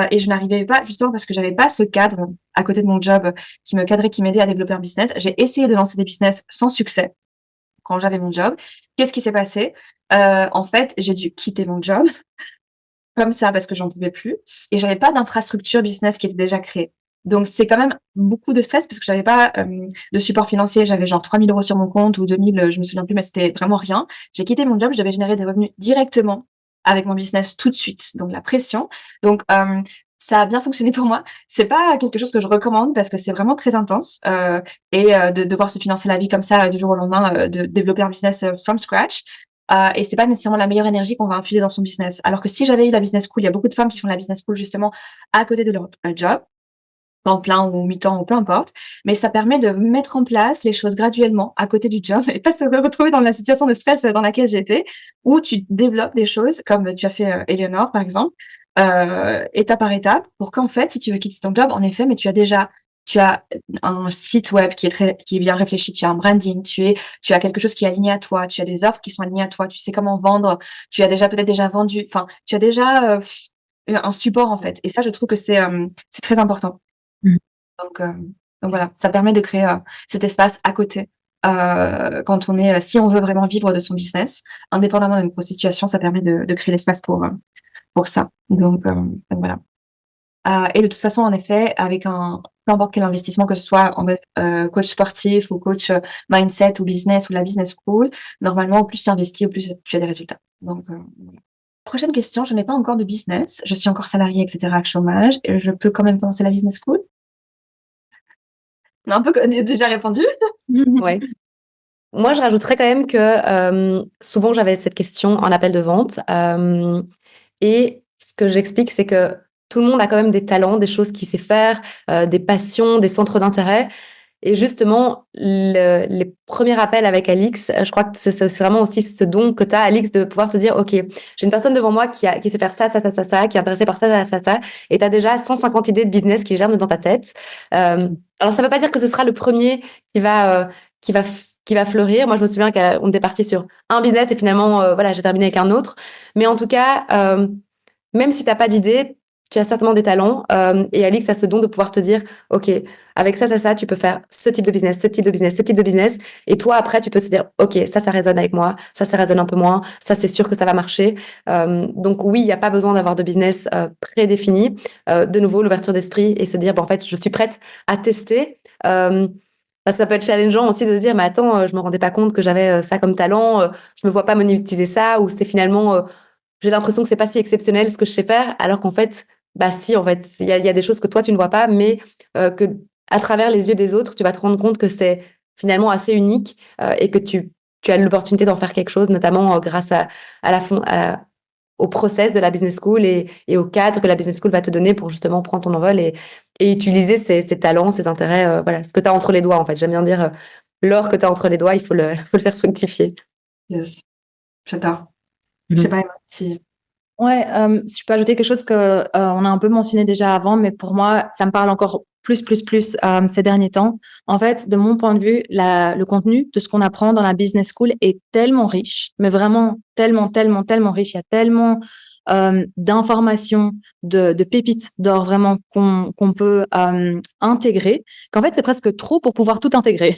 [SPEAKER 1] et je n'arrivais pas, justement parce que j'avais pas ce cadre à côté de mon job qui me cadrait, qui m'aidait à développer un business. J'ai essayé de lancer des business sans succès quand j'avais mon job. Qu'est-ce qui s'est passé? En fait, j'ai dû quitter mon job comme ça parce que j'en pouvais plus et j'avais pas d'infrastructure business qui était déjà créée. Donc, c'est quand même beaucoup de stress parce que j'avais pas de support financier. J'avais genre 3 000 € sur mon compte ou 2 000, je me souviens plus, mais c'était vraiment rien. J'ai quitté mon job, je devais générer des revenus directement avec mon business tout de suite. Donc, la pression. Donc, ça a bien fonctionné pour moi. C'est pas quelque chose que je recommande parce que c'est vraiment très intense, de devoir se financer la vie comme ça, du jour au lendemain, de développer un business, from scratch, et c'est pas nécessairement la meilleure énergie qu'on va infuser dans son business. Alors que si j'avais eu la business school, il y a beaucoup de femmes qui font la business school justement à côté de leur, job, temps plein ou mi-temps ou peu importe, mais ça permet de mettre en place les choses graduellement à côté du job et pas se retrouver dans la situation de stress dans laquelle j'étais, où tu développes des choses comme tu as fait, Eleonore par exemple, étape par étape pour qu'en fait, si tu veux quitter ton job, en effet, mais tu as un site web qui est bien réfléchi, tu as un branding, tu as quelque chose qui est aligné à toi, tu as des offres qui sont alignées à toi, tu sais comment vendre, tu as déjà peut-être déjà vendu, enfin, tu as déjà, un support en fait et ça je trouve que c'est très important.
[SPEAKER 3] Mmh.
[SPEAKER 1] Donc, heu, donc voilà, ça permet de créer, cet espace à côté, quand on est, si on veut vraiment vivre de son business, indépendamment de notre situation, ça permet de créer l'espace pour ça. Donc voilà. Et de toute façon, en effet, avec peu importe quel investissement, que ce soit en mode, coach sportif ou coach, mindset ou business ou la business school, normalement, au plus tu investis, au plus tu as des résultats. Donc voilà. Prochaine question, je n'ai pas encore de business, je suis encore salariée et cetera, chômage, je peux quand même commencer la business school? On a un peu déjà répondu.
[SPEAKER 2] Ouais. Moi, je rajouterais quand même que souvent j'avais cette question en appel de vente. Et ce que j'explique, c'est que tout le monde a quand même des talents, des choses qu'il sait faire, des passions, des centres d'intérêt. Et justement, les premiers appels avec Alix, je crois que c'est vraiment aussi ce don que tu as, Alix, de pouvoir te dire, OK, j'ai une personne devant moi qui sait faire ça, ça, ça, ça, ça, qui est intéressée par ça, ça, ça, ça, et tu as déjà 150 idées de business qui germent dans ta tête. Alors, ça ne veut pas dire que ce sera le premier qui va, qui va, qui va fleurir. Moi, je me souviens qu'on était parti sur un business et finalement, voilà, j'ai terminé avec un autre. Mais en tout cas, même si tu n'as pas d'idée, tu as certainement des talents. Et Alix a ce don de pouvoir te dire, OK, avec ça, ça, ça, tu peux faire ce type de business, ce type de business, ce type de business. Et toi, après, tu peux te dire, OK, ça résonne avec moi. Ça résonne un peu moins. Ça, c'est sûr que ça va marcher. Donc oui, il n'y a pas besoin d'avoir de business prédéfini. De nouveau, l'ouverture d'esprit et se dire, en fait, je suis prête à tester. Ça peut être challengeant aussi de se dire, mais attends, je me rendais pas compte que j'avais ça comme talent. Je me vois pas monétiser ça. Ou c'est finalement, j'ai l'impression que c'est pas si exceptionnel ce que je sais faire, alors qu'en fait, bah si, en fait, il y a des choses que toi tu ne vois pas, mais que à travers les yeux des autres, tu vas te rendre compte que c'est finalement assez unique et que tu as l'opportunité d'en faire quelque chose, notamment grâce à la fond, au process de la business school et au cadre que la business school va te donner pour justement prendre ton envol et utiliser ces talents, ces intérêts, voilà, ce que tu as entre les doigts en fait. J'aime bien dire l'or que tu as entre les doigts, il faut faut le faire fructifier.
[SPEAKER 1] Yes, j'adore. Je sais
[SPEAKER 2] Mhm.
[SPEAKER 1] pas, Emma, si
[SPEAKER 3] Ouais, si je peux ajouter quelque chose que on a un peu mentionné déjà avant, mais pour moi, ça me parle encore plus ces derniers temps. En fait, de mon point de vue, le contenu de ce qu'on apprend dans la business school est tellement riche, mais vraiment tellement riche. Il y a tellement d'informations, de pépites d'or vraiment qu'on peut intégrer, qu'en fait, c'est presque trop pour pouvoir tout intégrer.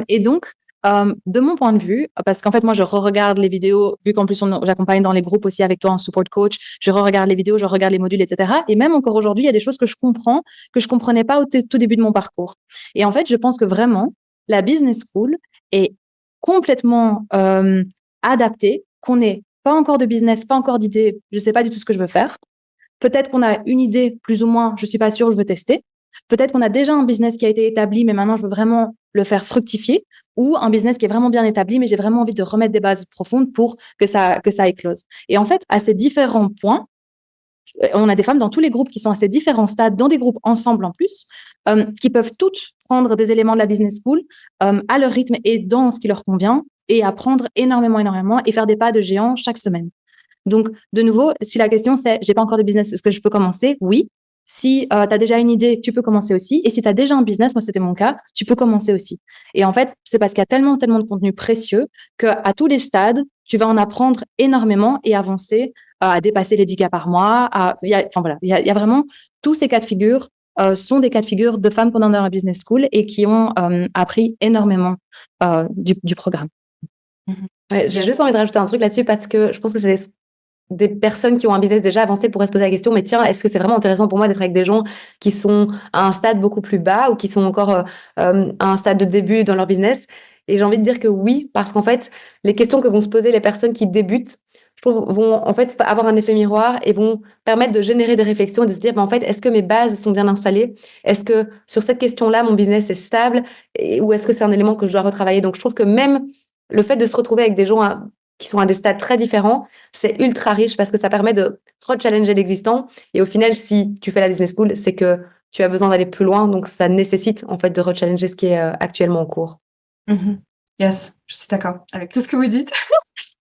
[SPEAKER 3] Et donc, de mon point de vue, parce qu'en fait, moi, je re-regarde les vidéos, vu qu'en plus, j'accompagne dans les groupes aussi avec toi en support coach, je re-regarde les vidéos, je regarde les modules, etc. Et même encore aujourd'hui, il y a des choses que je comprends, que je comprenais pas au tout début de mon parcours. Et en fait, je pense que vraiment, la business school est complètement adaptée, qu'on n'ait pas encore de business, pas encore d'idée, je sais pas du tout ce que je veux faire. Peut-être qu'on a une idée, plus ou moins, je suis pas sûre, je veux tester. Peut-être qu'on a déjà un business qui a été établi, mais maintenant je veux vraiment le faire fructifier, ou un business qui est vraiment bien établi, mais j'ai vraiment envie de remettre des bases profondes pour que ça éclose. Et en fait, à ces différents points, on a des femmes dans tous les groupes qui sont à ces différents stades, dans des groupes ensemble en plus, qui peuvent toutes prendre des éléments de la business school à leur rythme et dans ce qui leur convient, et apprendre énormément et faire des pas de géant chaque semaine. Donc, de nouveau, si la question c'est, j'ai pas encore de business, est-ce que je peux commencer? Oui. Si tu as déjà une idée, tu peux commencer aussi. Et si tu as déjà un business, moi c'était mon cas, tu peux commencer aussi. Et en fait, c'est parce qu'il y a tellement de contenu précieux qu'à tous les stades, tu vas en apprendre énormément et avancer à dépasser les 10 cas par mois. Enfin voilà, il y a vraiment tous ces cas de figure sont des cas de figure de femmes pendant leur business school et qui ont appris énormément du programme.
[SPEAKER 2] Ouais, j'ai juste envie de rajouter un truc là-dessus parce que je pense que c'est des personnes qui ont un business déjà avancé pourraient se poser la question, mais tiens, est-ce que c'est vraiment intéressant pour moi d'être avec des gens qui sont à un stade beaucoup plus bas ou qui sont encore à un stade de début dans leur business? Et j'ai envie de dire que oui, parce qu'en fait, les questions que vont se poser les personnes qui débutent je trouve, vont en fait avoir un effet miroir et vont permettre de générer des réflexions et de se dire, bah, en fait, est-ce que mes bases sont bien installées? Est-ce que sur cette question-là, mon business est stable? Ou est-ce que c'est un élément que je dois retravailler? Donc, je trouve que même le fait de se retrouver avec des gens qui sont à des stades très différents, c'est ultra riche parce que ça permet de re-challenger l'existant. Et au final, si tu fais la business school, c'est que tu as besoin d'aller plus loin. Donc, ça nécessite en fait de re-challenger ce qui est actuellement en cours.
[SPEAKER 1] Mhm. Yes, je suis d'accord avec tout ce que vous dites.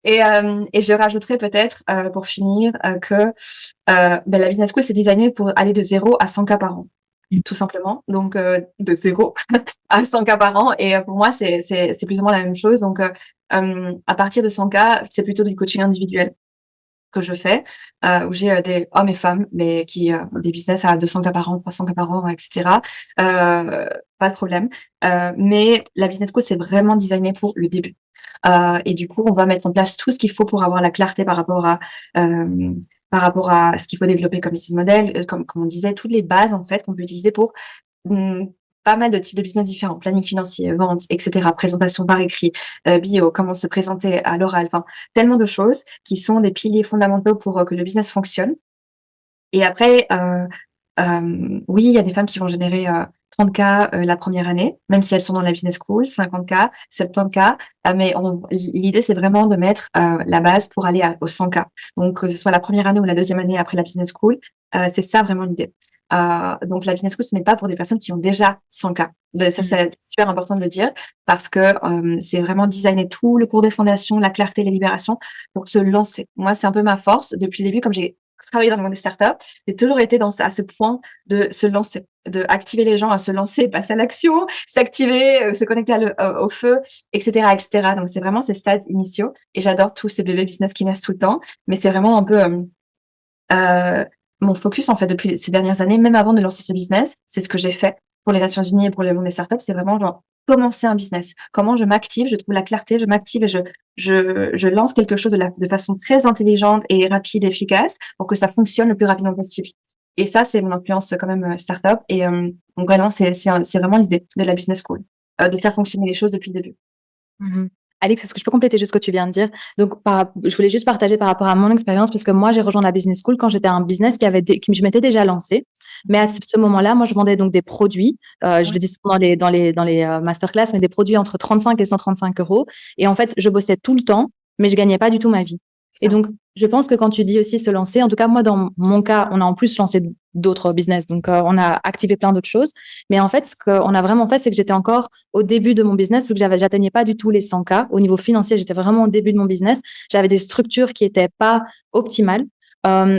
[SPEAKER 1] Et je rajouterais peut-être, pour finir, que la business school, c'est designé pour aller de 0 à 100 cas par an, tout simplement. Donc, de 0 à 100 cas par an. Et pour moi, c'est plus ou moins la même chose. Donc, à partir de 100 cas, c'est plutôt du coaching individuel que je fais, où j'ai des hommes et femmes, mais qui ont des business à 200 cas par an, 300 cas par an, etc. Pas de problème. Mais la business school, c'est vraiment designé pour le début. Et du coup, on va mettre en place tout ce qu'il faut pour avoir la clarté par rapport à ce qu'il faut développer comme business model, comme on disait, toutes les bases en fait qu'on peut utiliser pour mmh, pas mal de types de business différents, planning financier, vente, etc., présentation par écrit, bio, comment se présenter à l'oral, enfin tellement de choses qui sont des piliers fondamentaux pour que le business fonctionne. Et après, oui, il y a des femmes qui vont générer 30 k la première année, même si elles sont dans la business school, 50 k, 70 k, mais l'idée c'est vraiment de mettre la base pour aller aux 100 k. Donc que ce soit la première année ou la deuxième année après la business school, c'est ça vraiment l'idée. Donc la business school, ce n'est pas pour des personnes qui ont déjà 100 k. Ça, c'est super important de le dire parce que c'est vraiment designer tout le cours des fondations, la clarté, la libération pour se lancer. Moi, c'est un peu ma force depuis le début, comme j'ai travaillé dans le monde des startups, j'ai toujours été à ce point de se lancer, de activer les gens à se lancer, passer à l'action, s'activer, se connecter au feu, etc., etc. Donc c'est vraiment ces stades initiaux et j'adore tous ces bébés business qui naissent tout le temps, mais c'est vraiment un peu mon focus en fait depuis ces dernières années, même avant de lancer ce business, c'est ce que j'ai fait pour les Nations Unies et pour le monde des startups, c'est vraiment genre commencer un business. Comment je m'active, je trouve la clarté, je m'active et je lance quelque chose de façon très intelligente et rapide et efficace pour que ça fonctionne le plus rapidement possible. Et ça, c'est mon influence quand même startup. Et donc vraiment, c'est vraiment l'idée de la business school, de faire fonctionner les choses depuis le début.
[SPEAKER 3] Alex, est-ce que je peux compléter juste ce que tu viens de dire? Donc, je voulais juste partager par rapport à mon expérience, parce que moi, j'ai rejoint la business school quand j'étais un business qui je m'étais déjà lancé. Mais à ce moment-là, moi, je vendais donc des produits. Je le dis souvent dans les masterclass, mais des produits entre 35 et 135 euros. Et en fait, je bossais tout le temps, mais je gagnais pas du tout ma vie. Et donc, je pense que quand tu dis aussi se lancer, en tout cas, moi, dans mon cas, on a en plus lancé d'autres business. Donc, on a activé plein d'autres choses. Mais en fait, ce qu'on a vraiment fait, c'est que j'étais encore au début de mon business, vu que j'atteignais pas du tout les 100 k. Au niveau financier, j'étais vraiment au début de mon business. J'avais des structures qui étaient pas optimales.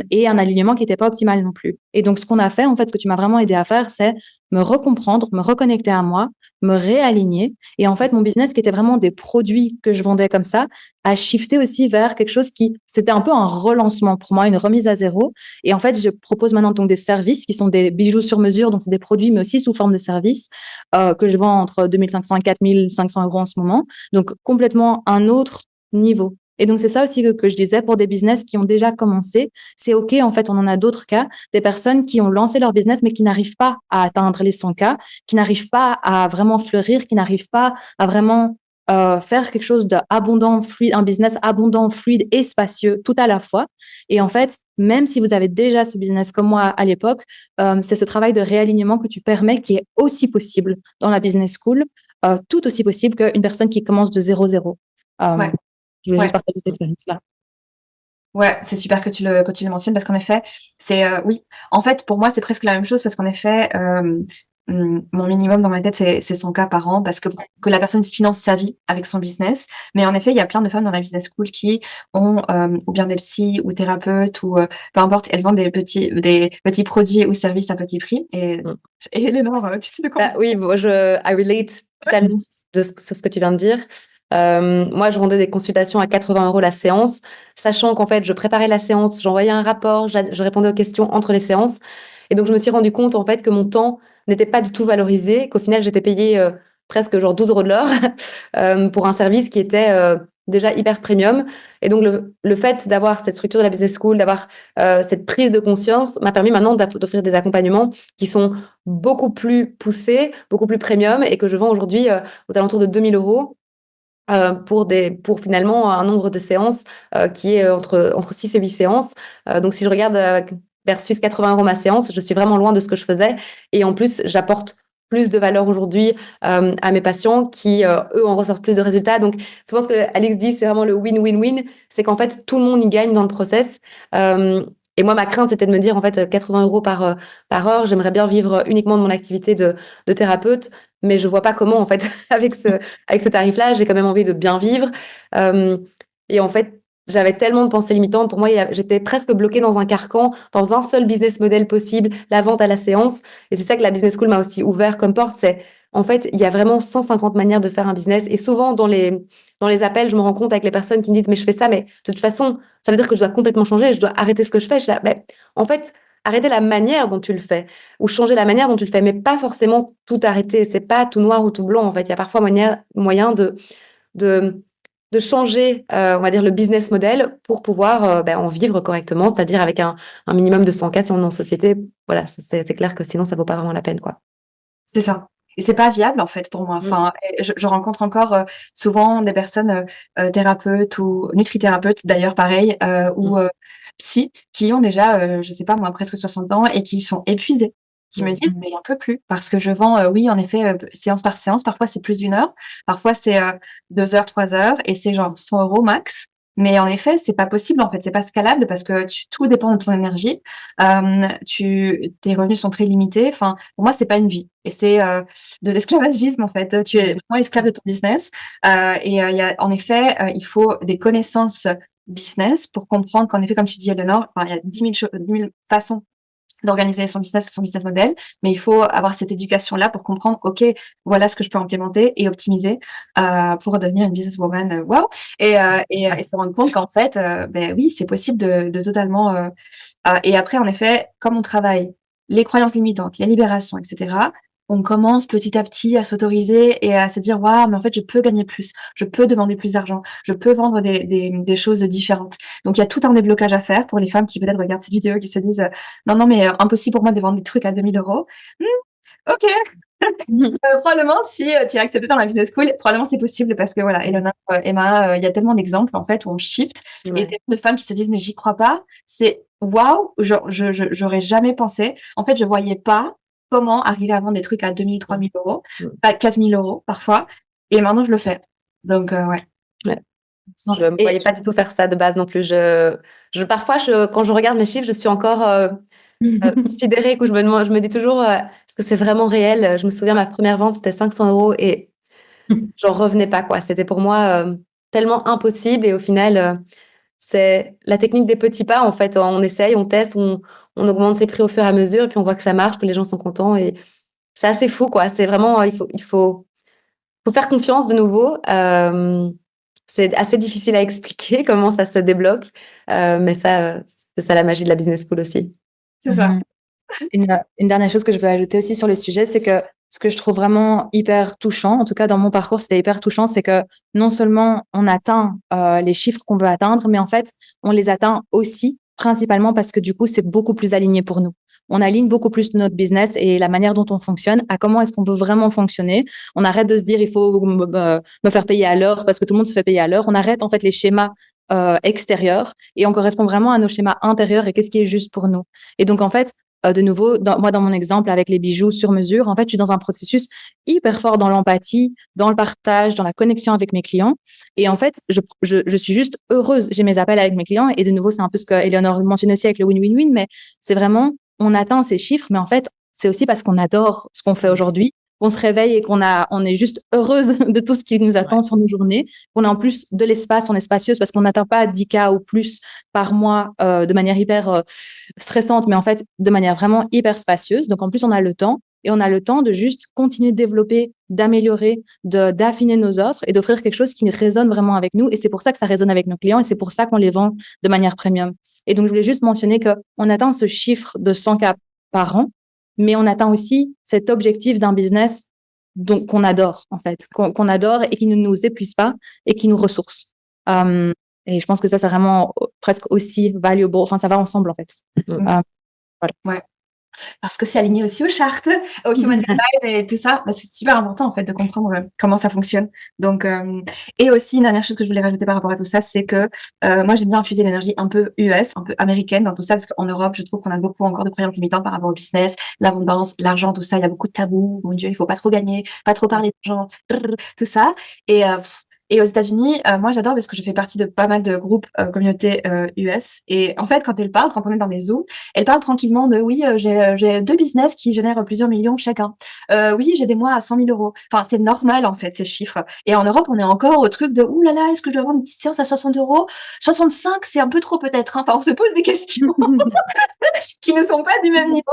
[SPEAKER 3] Et un alignement qui n'était pas optimal non plus. Et donc, ce qu'on a fait, en fait, ce que tu m'as vraiment aidé à faire, c'est me recomprendre, me reconnecter à moi, me réaligner. Et en fait, mon business, qui était vraiment des produits que je vendais comme ça, a shifté aussi vers quelque chose c'était un peu un relancement pour moi, une remise à zéro. Et en fait, je propose maintenant donc des services qui sont des bijoux sur mesure, donc c'est des produits, mais aussi sous forme de services, que je vends entre 2500 et 4500 euros en ce moment. Donc, complètement un autre niveau. Et donc, c'est ça aussi que je disais pour des business qui ont déjà commencé. C'est OK, en fait, on en a d'autres cas, des personnes qui ont lancé leur business, mais qui n'arrivent pas à atteindre les 100 k, qui n'arrivent pas à vraiment fleurir, qui n'arrivent pas à vraiment faire quelque chose d'abondant, fluide, un business abondant, fluide et spacieux, tout à la fois. Et en fait, même si vous avez déjà ce business comme moi à l'époque, c'est ce travail de réalignement que tu permets qui est aussi possible dans la business school, tout aussi possible qu'une personne qui commence de 0-0.
[SPEAKER 1] Ouais.
[SPEAKER 3] Je voulais
[SPEAKER 1] Ouais.
[SPEAKER 3] juste partager cette expérience-là.
[SPEAKER 1] Ouais, c'est super que tu le mentionnes parce qu'en effet, oui. En fait, pour moi, c'est presque la même chose parce qu'en effet, mon minimum dans ma tête, c'est 100 k par an parce que la personne finance sa vie avec son business. Mais en effet, il y a plein de femmes dans la business school qui ont ou bien des psys ou thérapeutes ou peu importe, elles vendent des petits produits ou services à petit prix. Et Eleanor, tu sais de quoi?
[SPEAKER 2] Oui, moi, I relate totalement sur ce que tu viens de dire. Moi, je vendais des consultations à 80 euros la séance, sachant qu'en fait, je préparais la séance, j'envoyais un rapport, je répondais aux questions entre les séances. Et donc, je me suis rendu compte, en fait, que mon temps n'était pas du tout valorisé, qu'au final, j'étais payée presque genre 12 euros de l'heure pour un service qui était déjà hyper premium. Et donc, le fait d'avoir cette structure de la business school, d'avoir cette prise de conscience m'a permis maintenant d'offrir des accompagnements qui sont beaucoup plus poussés, beaucoup plus premium et que je vends aujourd'hui aux alentours de 2000 euros. pour finalement un nombre de séances qui est entre 6 et 8 séances. Donc si je regarde versus 80 € ma séance, je suis vraiment loin de ce que je faisais. Et en plus, j'apporte plus de valeur aujourd'hui à mes patients qui, eux, en ressortent plus de résultats. Donc, souvent, ce que Alix dit, c'est vraiment le win-win-win. C'est qu'en fait, tout le monde y gagne dans le process. Et moi, ma crainte, c'était de me dire, en fait, 80 € par heure, j'aimerais bien vivre uniquement de mon activité de thérapeute, mais je vois pas comment, en fait, avec ce tarif-là, j'ai quand même envie de bien vivre. Et en fait, j'avais tellement de pensées limitantes. Pour moi, j'étais presque bloquée dans un carcan, dans un seul business model possible, la vente à la séance. Et c'est ça que la Business School m'a aussi ouvert comme porte. C'est, en fait, il y a vraiment 150 manières de faire un business. Et souvent, dans les appels, je me rends compte avec les personnes qui me disent, mais je fais ça, mais de toute façon, ça veut dire que je dois complètement changer, je dois arrêter ce que je fais. Je suis là, mais en fait, arrêter la manière dont tu le fais ou changer la manière dont tu le fais, mais pas forcément tout arrêter. C'est pas tout noir ou tout blanc. En fait, il y a parfois moyen de de changer, on va dire, le business model pour pouvoir en vivre correctement, c'est-à-dire avec un minimum de 100 cas si on est en société. Voilà, c'est clair que sinon, ça vaut pas vraiment la peine, quoi.
[SPEAKER 1] C'est ça. Et c'est pas viable en fait pour moi. Enfin, je rencontre encore souvent des personnes thérapeutes ou nutrithérapeutes d'ailleurs pareil ou psy qui ont déjà je sais pas moi presque 60 ans et qui sont épuisés, qui me disent mais j'en peux plus parce que je vends oui en effet séance par séance, parfois c'est plus d'une heure, parfois c'est 2 heures, 3 heures et c'est genre 100 € max. Mais en effet, c'est pas possible en fait, c'est pas scalable parce que tout dépend de ton énergie. Tes revenus sont très limités. Enfin, pour moi, c'est pas une vie. Et c'est de l'esclavagisme en fait. Tu es vraiment esclave de ton business. Il y a, en effet, il faut des connaissances business pour comprendre qu'en effet, comme tu dis, Eleanor, enfin, il y a 10 000 façons d'organiser son business model, mais il faut avoir cette éducation-là pour comprendre, OK, voilà ce que je peux implémenter et optimiser pour devenir une businesswoman wow et se rendre compte qu'en fait, oui, c'est possible de totalement et après, en effet, comme on travaille les croyances limitantes, les libérations, etc., on commence petit à petit à s'autoriser et à se dire, waouh, mais en fait, je peux gagner plus, je peux demander plus d'argent, je peux vendre des choses différentes. Donc, il y a tout un déblocage à faire pour les femmes qui peut-être regardent cette vidéo, qui se disent, non, non, mais impossible pour moi de vendre des trucs à 2 000 €. Ok, probablement, si tu es accepté dans la business school, probablement c'est possible parce que voilà, Elena, Emma, il y a tellement d'exemples en fait où on shift et
[SPEAKER 2] Ouais.
[SPEAKER 1] tellement de femmes qui se disent mais j'y crois pas. C'est waouh, j'aurais jamais pensé. En fait, je voyais pas comment arriver à vendre des trucs à 2 000, 3 000 €, pas 4 000 € parfois. Et maintenant je le fais. Donc ouais.
[SPEAKER 2] Ouais. Je me voyais pas du tout faire ça de base non plus. Parfois, quand je regarde mes chiffres, je suis encore sidérée, où je me dis toujours, est-ce que c'est vraiment réel? Je me souviens, ma première vente, c'était 500 € et j'en revenais pas, quoi. C'était pour moi tellement impossible et au final, c'est la technique des petits pas, en fait. On essaye, on teste, on augmente ses prix au fur et à mesure et puis on voit que ça marche, que les gens sont contents et c'est assez fou, quoi. C'est vraiment, il faut faire confiance de nouveau. C'est assez difficile à expliquer comment ça se débloque, mais ça, c'est ça la magie de la business school aussi.
[SPEAKER 1] C'est ça.
[SPEAKER 3] Une dernière chose que je veux ajouter aussi sur le sujet, c'est que ce que je trouve vraiment hyper touchant, en tout cas dans mon parcours, c'était hyper touchant, c'est que non seulement on atteint les chiffres qu'on veut atteindre, mais en fait, on les atteint aussi principalement parce que du coup, c'est beaucoup plus aligné pour nous. On aligne beaucoup plus notre business et la manière dont on fonctionne à comment est-ce qu'on veut vraiment fonctionner. On arrête de se dire il faut me faire payer à l'heure parce que tout le monde se fait payer à l'heure. On arrête en fait les schémas extérieurs et on correspond vraiment à nos schémas intérieurs et qu'est-ce qui est juste pour nous. Et donc en fait, de nouveau, moi, dans mon exemple avec les bijoux sur mesure, en fait, je suis dans un processus hyper fort dans l'empathie, dans le partage, dans la connexion avec mes clients. Et en fait, je suis juste heureuse. J'ai mes appels avec mes clients. Et de nouveau, c'est un peu ce que Eleanor mentionnait aussi avec le win-win-win, mais c'est vraiment, on atteint ces chiffres, mais en fait, c'est aussi parce qu'on adore ce qu'on fait aujourd'hui, qu'on se réveille et on est juste heureuse de tout ce qui nous attend sur nos journées. On a en plus de l'espace, on est spacieuse parce qu'on n'atteint pas 10 cas ou plus par mois de manière hyper stressante, mais en fait, de manière vraiment hyper spacieuse. Donc, en plus, on a le temps et on a le temps de juste continuer de développer, d'améliorer, d'affiner nos offres et d'offrir quelque chose qui résonne vraiment avec nous. Et c'est pour ça que ça résonne avec nos clients et c'est pour ça qu'on les vend de manière premium. Et donc, je voulais juste mentionner qu'on atteint ce chiffre de 100 cas par an, mais on atteint aussi cet objectif d'un business qu'on adore, en fait, qu'on adore et qui ne nous épuise pas et qui nous ressource. Et je pense que ça, c'est vraiment presque aussi valuable. Enfin, ça va ensemble, en fait.
[SPEAKER 2] Mm.
[SPEAKER 3] Voilà.
[SPEAKER 1] Ouais. parce que c'est aligné aussi aux chartes, au Human Design et tout ça. Bah, c'est super important en fait de comprendre comment ça fonctionne. Donc, et aussi une dernière chose que je voulais rajouter par rapport à tout ça, c'est que moi j'aime bien infuser l'énergie un peu US, un peu américaine dans tout ça, parce qu'en Europe, je trouve qu'on a beaucoup encore de croyances limitantes par rapport au business, l'abondance, l'argent, tout ça. Il y a beaucoup de tabous. Mon Dieu, il faut pas trop gagner, pas trop parler d'argent, tout ça. Et et aux États-Unis, moi j'adore parce que je fais partie de pas mal de groupes communautés US. Et en fait, quand elles parlent, quand on est dans des Zooms, elles parlent tranquillement de oui, j'ai 2 business qui génèrent plusieurs millions chacun. Oui, j'ai des mois à 100 000 euros. Enfin, c'est normal en fait ces chiffres. Et en Europe, on est encore au truc de ouh là là, est-ce que je dois vendre une petite séance à 60 euros? 65, c'est un peu trop peut-être. Hein. Enfin, on se pose des questions qui ne sont pas du même niveau.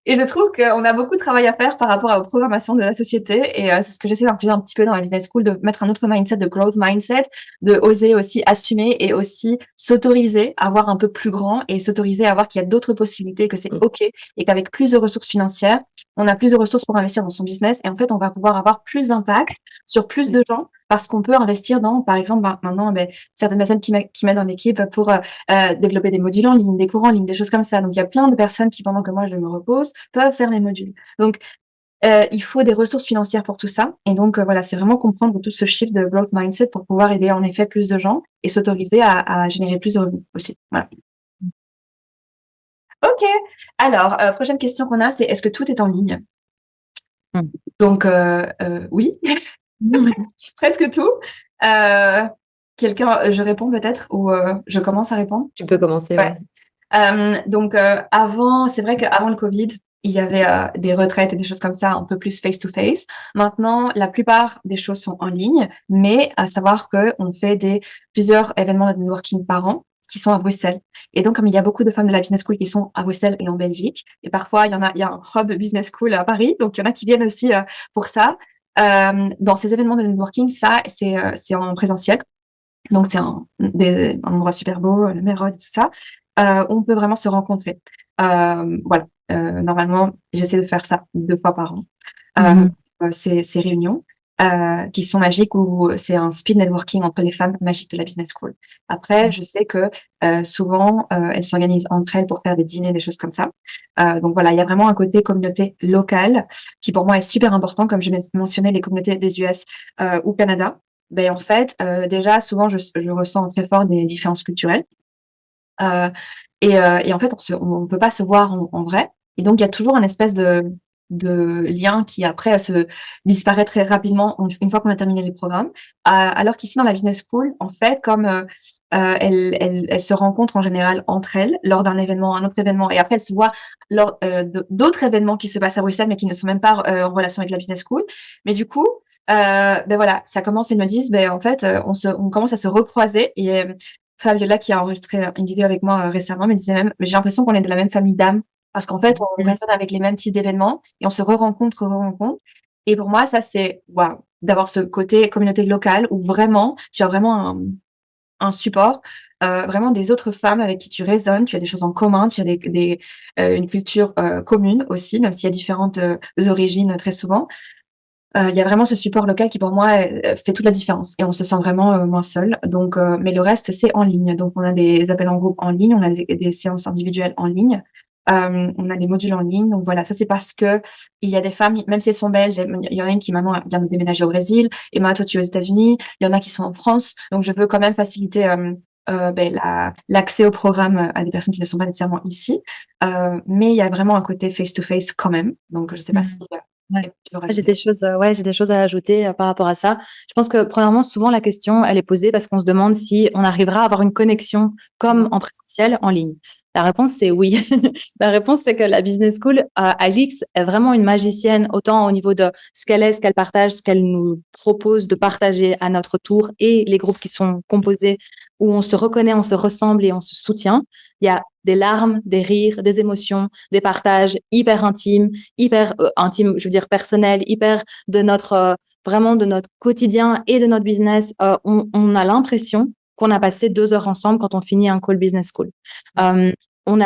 [SPEAKER 1] Et je trouve qu'on a beaucoup de travail à faire par rapport à la programmation de la société. Et c'est ce que j'essaie d'infuser un petit peu dans la business school, de mettre un autre mindset, de growth mindset, de oser aussi assumer et aussi s'autoriser à voir un peu plus grand et s'autoriser à voir qu'il y a d'autres possibilités, que c'est OK et qu'avec plus de ressources financières, on a plus de ressources pour investir dans son business. Et en fait, on va pouvoir avoir plus d'impact sur plus de gens parce qu'on peut investir dans, par exemple, maintenant, certaines personnes qui mettent dans l'équipe pour développer des modules en ligne, des cours en ligne, des choses comme ça. Donc, il y a plein de personnes qui, pendant que moi, je me repose, peuvent faire mes modules. Donc, il faut des ressources financières pour tout ça. Et donc, voilà, c'est vraiment comprendre tout ce shift de growth mindset pour pouvoir aider, en effet, plus de gens et s'autoriser à générer plus de revenus aussi. Voilà. OK. Alors, prochaine question qu'on a, c'est est-ce que tout est en ligne? Donc, oui, presque tout. Quelqu'un, je réponds peut-être ou je commence à répondre?
[SPEAKER 2] Tu peux commencer,
[SPEAKER 1] Ouais.
[SPEAKER 2] ouais.
[SPEAKER 1] Donc, c'est vrai qu'avant le Covid, il y avait des retraites et des choses comme ça, un peu plus face-to-face. Maintenant, la plupart des choses sont en ligne, mais à savoir qu'on fait plusieurs événements de networking par an qui sont à Bruxelles. Et donc, comme il y a beaucoup de femmes de la business school qui sont à Bruxelles et en Belgique, et parfois, il y a un hub business school à Paris, donc il y en a qui viennent aussi pour ça. Dans ces événements de networking, ça, c'est en présentiel. Donc, c'est un endroit super beau, le Mérode et tout ça. On peut vraiment se rencontrer. Voilà. Normalement, j'essaie de faire ça 2 fois par an. Ces réunions qui sont magiques où c'est un speed networking entre les femmes magiques de la business school. Après, je sais que souvent, elles s'organisent entre elles pour faire des dîners, des choses comme ça. Donc voilà, il y a vraiment un côté communauté locale qui pour moi est super important, comme je mentionnais les communautés des US ou Canada. Ben en fait, déjà souvent je ressens très fort des différences culturelles. Heu et en fait, on peut pas se voir en vrai et donc il y a toujours un espèce de lien qui après se disparaît très rapidement une fois qu'on a terminé les programmes. Alors qu'ici dans la business school, en fait, comme, elles se rencontrent en général entre elles lors d'un événement, un autre événement et après elles se voient lors, d'autres événements qui se passent à Bruxelles, mais qui ne sont même pas, en relation avec la business school. Mais du coup, voilà, ça commence, elles me disent: «Beh, en fait, on commence à se recroiser» et Fabiola qui a enregistré une vidéo avec moi récemment me disait même, mais j'ai l'impression qu'on est de la même famille d'âmes parce qu'en fait, on résonne avec les mêmes types d'événements et on se re-rencontre. Et pour moi, ça, c'est waouh, d'avoir ce côté communauté locale où vraiment, tu as vraiment un support, vraiment des autres femmes avec qui tu résonnes, tu as des choses en commun, tu as une culture commune aussi, même s'il y a différentes origines très souvent. Il y a vraiment ce support local qui pour moi, fait toute la différence et on se sent vraiment, moins seul donc mais le reste, c'est en ligne. Donc on a des appels en groupe en ligne, on a des séances individuelles en ligne, on a des modules en ligne donc voilà, ça c'est parce qu'il y a des femmes, même si elles sont belges, il y en a une qui maintenant vient de déménager au Brésil. Emma, toi tu es aux États-Unis, il y en a qui sont en France donc je veux quand même faciliter, l'accès au programme, à des personnes qui ne sont pas nécessairement ici, mais il y a vraiment un côté face to face quand même donc je sais pas si,
[SPEAKER 3] Ouais.
[SPEAKER 1] tu veux
[SPEAKER 3] J'ai
[SPEAKER 1] rajouter?
[SPEAKER 3] des choses, ouais, j'ai des choses à ajouter, par rapport à ça. Je pense que premièrement, souvent la question, elle est posée parce qu'on se demande si on arrivera à avoir une connexion comme en présentiel en ligne. La réponse, c'est oui. La réponse, c'est que la business school, Alix est vraiment une magicienne, autant au niveau de ce qu'elle est, ce qu'elle partage, ce qu'elle nous propose de partager à notre tour et les groupes qui sont composés où on se reconnaît, on se ressemble et on se soutient. Il y a des larmes, des rires, des émotions, des partages hyper intime, je veux dire personnel, hyper de notre vraiment de notre quotidien et de notre business. On a l'impression qu'on a passé 2 heures ensemble quand on finit un call business school.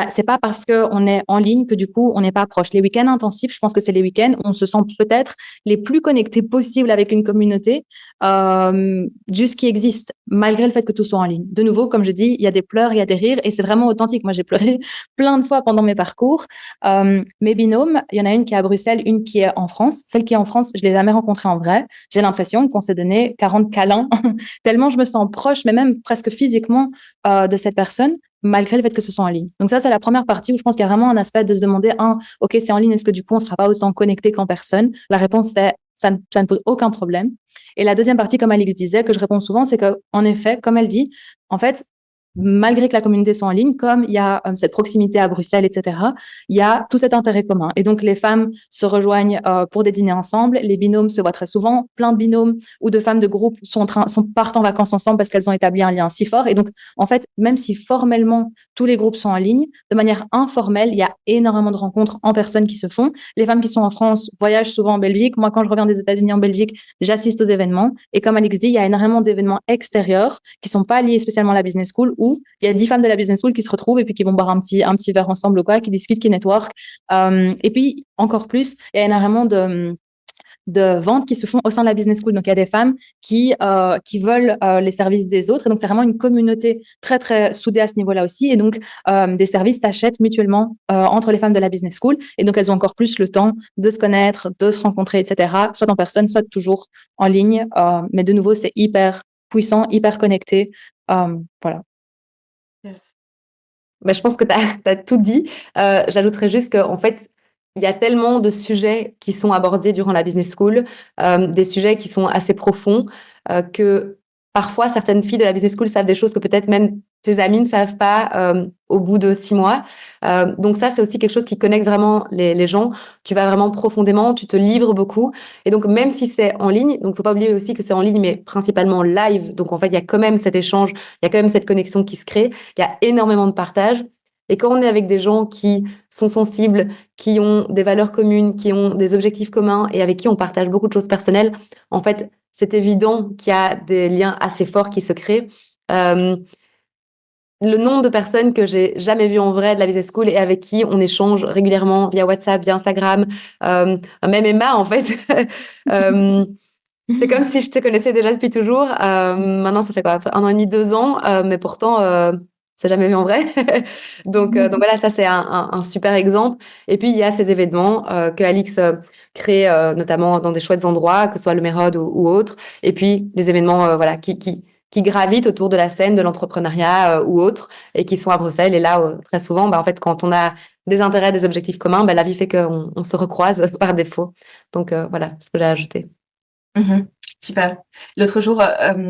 [SPEAKER 3] c'est pas parce qu'on est en ligne que du coup on n'est pas proche. Les week-ends intensifs, je pense que c'est les week-ends où on se sent peut-être les plus connectés possible avec une communauté juste qui existe, malgré le fait que tout soit en ligne. De nouveau, comme je dis, il y a des pleurs, il y a des rires et c'est vraiment authentique. Moi, j'ai pleuré plein de fois pendant mes parcours. Mes binômes, il y en a une qui est à Bruxelles, une qui est en France. Celle qui est en France, je l'ai jamais rencontrée en vrai. J'ai l'impression qu'on s'est donné 40 câlins tellement je me sens proche, mais même presque physiquement de cette personne, malgré le fait que ce soit en ligne. Donc ça, c'est la première partie où je pense qu'il y a vraiment un aspect de se demander, ok, c'est en ligne, est-ce que du coup, on ne sera pas autant connecté qu'en personne? La réponse, c'est ça ne pose aucun problème. Et la deuxième partie, comme Alix disait, que je réponds souvent, c'est que, en effet, comme elle dit, en fait, malgré que la communauté soit en ligne, comme il y a cette proximité à Bruxelles, etc., il y a tout cet intérêt commun. Et donc, les femmes se rejoignent pour des dîners ensemble. Les binômes se voient très souvent. Plein de binômes ou de femmes de groupe partent en vacances ensemble parce qu'elles ont établi un lien si fort. Et donc, en fait, même si formellement, tous les groupes sont en ligne, de manière informelle, il y a énormément de rencontres en personne qui se font. Les femmes qui sont en France voyagent souvent en Belgique. Moi, quand je reviens des États-Unis en Belgique, j'assiste aux événements. Et comme Alix dit, il y a énormément d'événements extérieurs qui sont pas liés spécialement à la business school où il y a 10 femmes de la business school qui se retrouvent et puis qui vont boire un petit verre ensemble ou quoi, qui discutent, qui network. Et puis, encore plus, il y a énormément de ventes qui se font au sein de la business school. Donc, il y a des femmes qui veulent les services des autres. Et donc, c'est vraiment une communauté très, très soudée à ce niveau-là aussi. Et donc, des services s'achètent mutuellement entre les femmes de la business school. Et donc, elles ont encore plus le temps de se connaître, de se rencontrer, etc., soit en personne, soit toujours en ligne. Mais de nouveau, c'est hyper puissant, hyper connecté. Voilà.
[SPEAKER 2] Bah, je pense que tu as tout dit. J'ajouterais juste qu'en fait, il y a tellement de sujets qui sont abordés durant la business school, des sujets qui sont assez profonds, que parfois certaines filles de la business school savent des choses que peut-être même tes amis ne savent pas au bout de 6 mois. Donc ça, c'est aussi quelque chose qui connecte vraiment les gens. Tu vas vraiment profondément, tu te livres beaucoup. Et donc, même si c'est en ligne, donc faut pas oublier aussi que c'est en ligne, mais principalement live. Donc, en fait, il y a quand même cet échange, il y a quand même cette connexion qui se crée. Il y a énormément de partage. Et quand on est avec des gens qui sont sensibles, qui ont des valeurs communes, qui ont des objectifs communs et avec qui on partage beaucoup de choses personnelles, en fait, c'est évident qu'il y a des liens assez forts qui se créent. Le nombre de personnes que j'ai jamais vues en vrai de la business school et avec qui on échange régulièrement via WhatsApp, via Instagram, même Emma, en fait. C'est comme si je te connaissais déjà depuis toujours. Maintenant, ça fait quoi? 1 an et demi, 2 ans, mais pourtant, c'est jamais vu en vrai. Donc voilà, ça c'est un super exemple. Et puis il y a ces événements que Alix crée notamment dans des chouettes endroits, que ce soit le Mérode ou autre. Et puis les événements voilà qui gravitent autour de la scène de l'entrepreneuriat ou autre et qui sont à Bruxelles. Et là, très souvent, en fait, quand on a des intérêts, des objectifs communs, la vie fait qu'on se recroise par défaut. Donc voilà ce que j'ai ajouté.
[SPEAKER 1] Super. L'autre jour,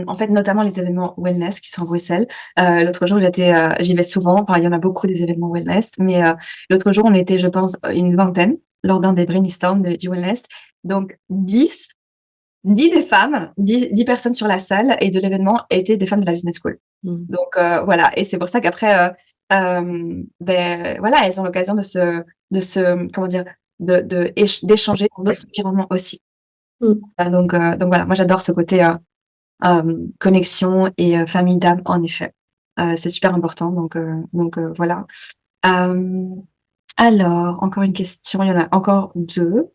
[SPEAKER 1] en fait, notamment les événements wellness qui sont à Bruxelles. L'autre jour, j'y vais souvent. Enfin, il y en a beaucoup des événements wellness, mais l'autre jour, on était, je pense, une vingtaine lors d'un des brainstorms du wellness. Donc, 10 des femmes, 10 personnes sur la salle et de l'événement étaient des femmes de la business school. Donc, voilà. Et c'est pour ça qu'après, voilà, elles ont l'occasion comment dire, d'échanger dans d'autres environnements aussi. Donc voilà, moi j'adore ce côté connexion et famille d'âme, en effet. C'est super important, donc voilà. Alors, encore une question, il y en a encore 2.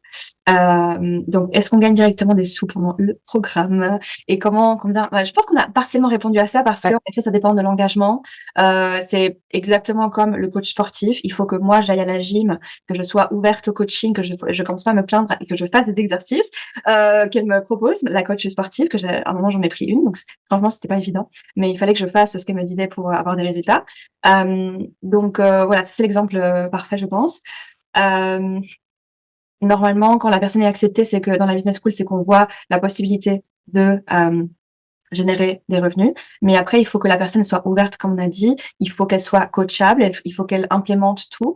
[SPEAKER 1] Donc, est-ce qu'on gagne directement des sous pendant le programme? Et combien je pense qu'on a partiellement répondu à ça parce
[SPEAKER 2] Ouais.
[SPEAKER 1] qu'en effet, ça dépend de l'engagement. C'est exactement comme le coach sportif. Il faut que moi, j'aille à la gym, que je sois ouverte au coaching, que je commence pas à me plaindre et que je fasse des exercices qu'elle me propose, la coach sportive, à un moment, j'en ai pris une. Donc, franchement, c'était pas évident. Mais il fallait que je fasse ce qu'elle me disait pour avoir des résultats. Donc, voilà, c'est l'exemple parfait, je pense. Normalement, quand la personne est acceptée, c'est que dans la business school, c'est qu'on voit la possibilité de générer des revenus. Mais après, il faut que la personne soit ouverte, comme on a dit. Il faut qu'elle soit coachable. Il faut qu'elle implémente tout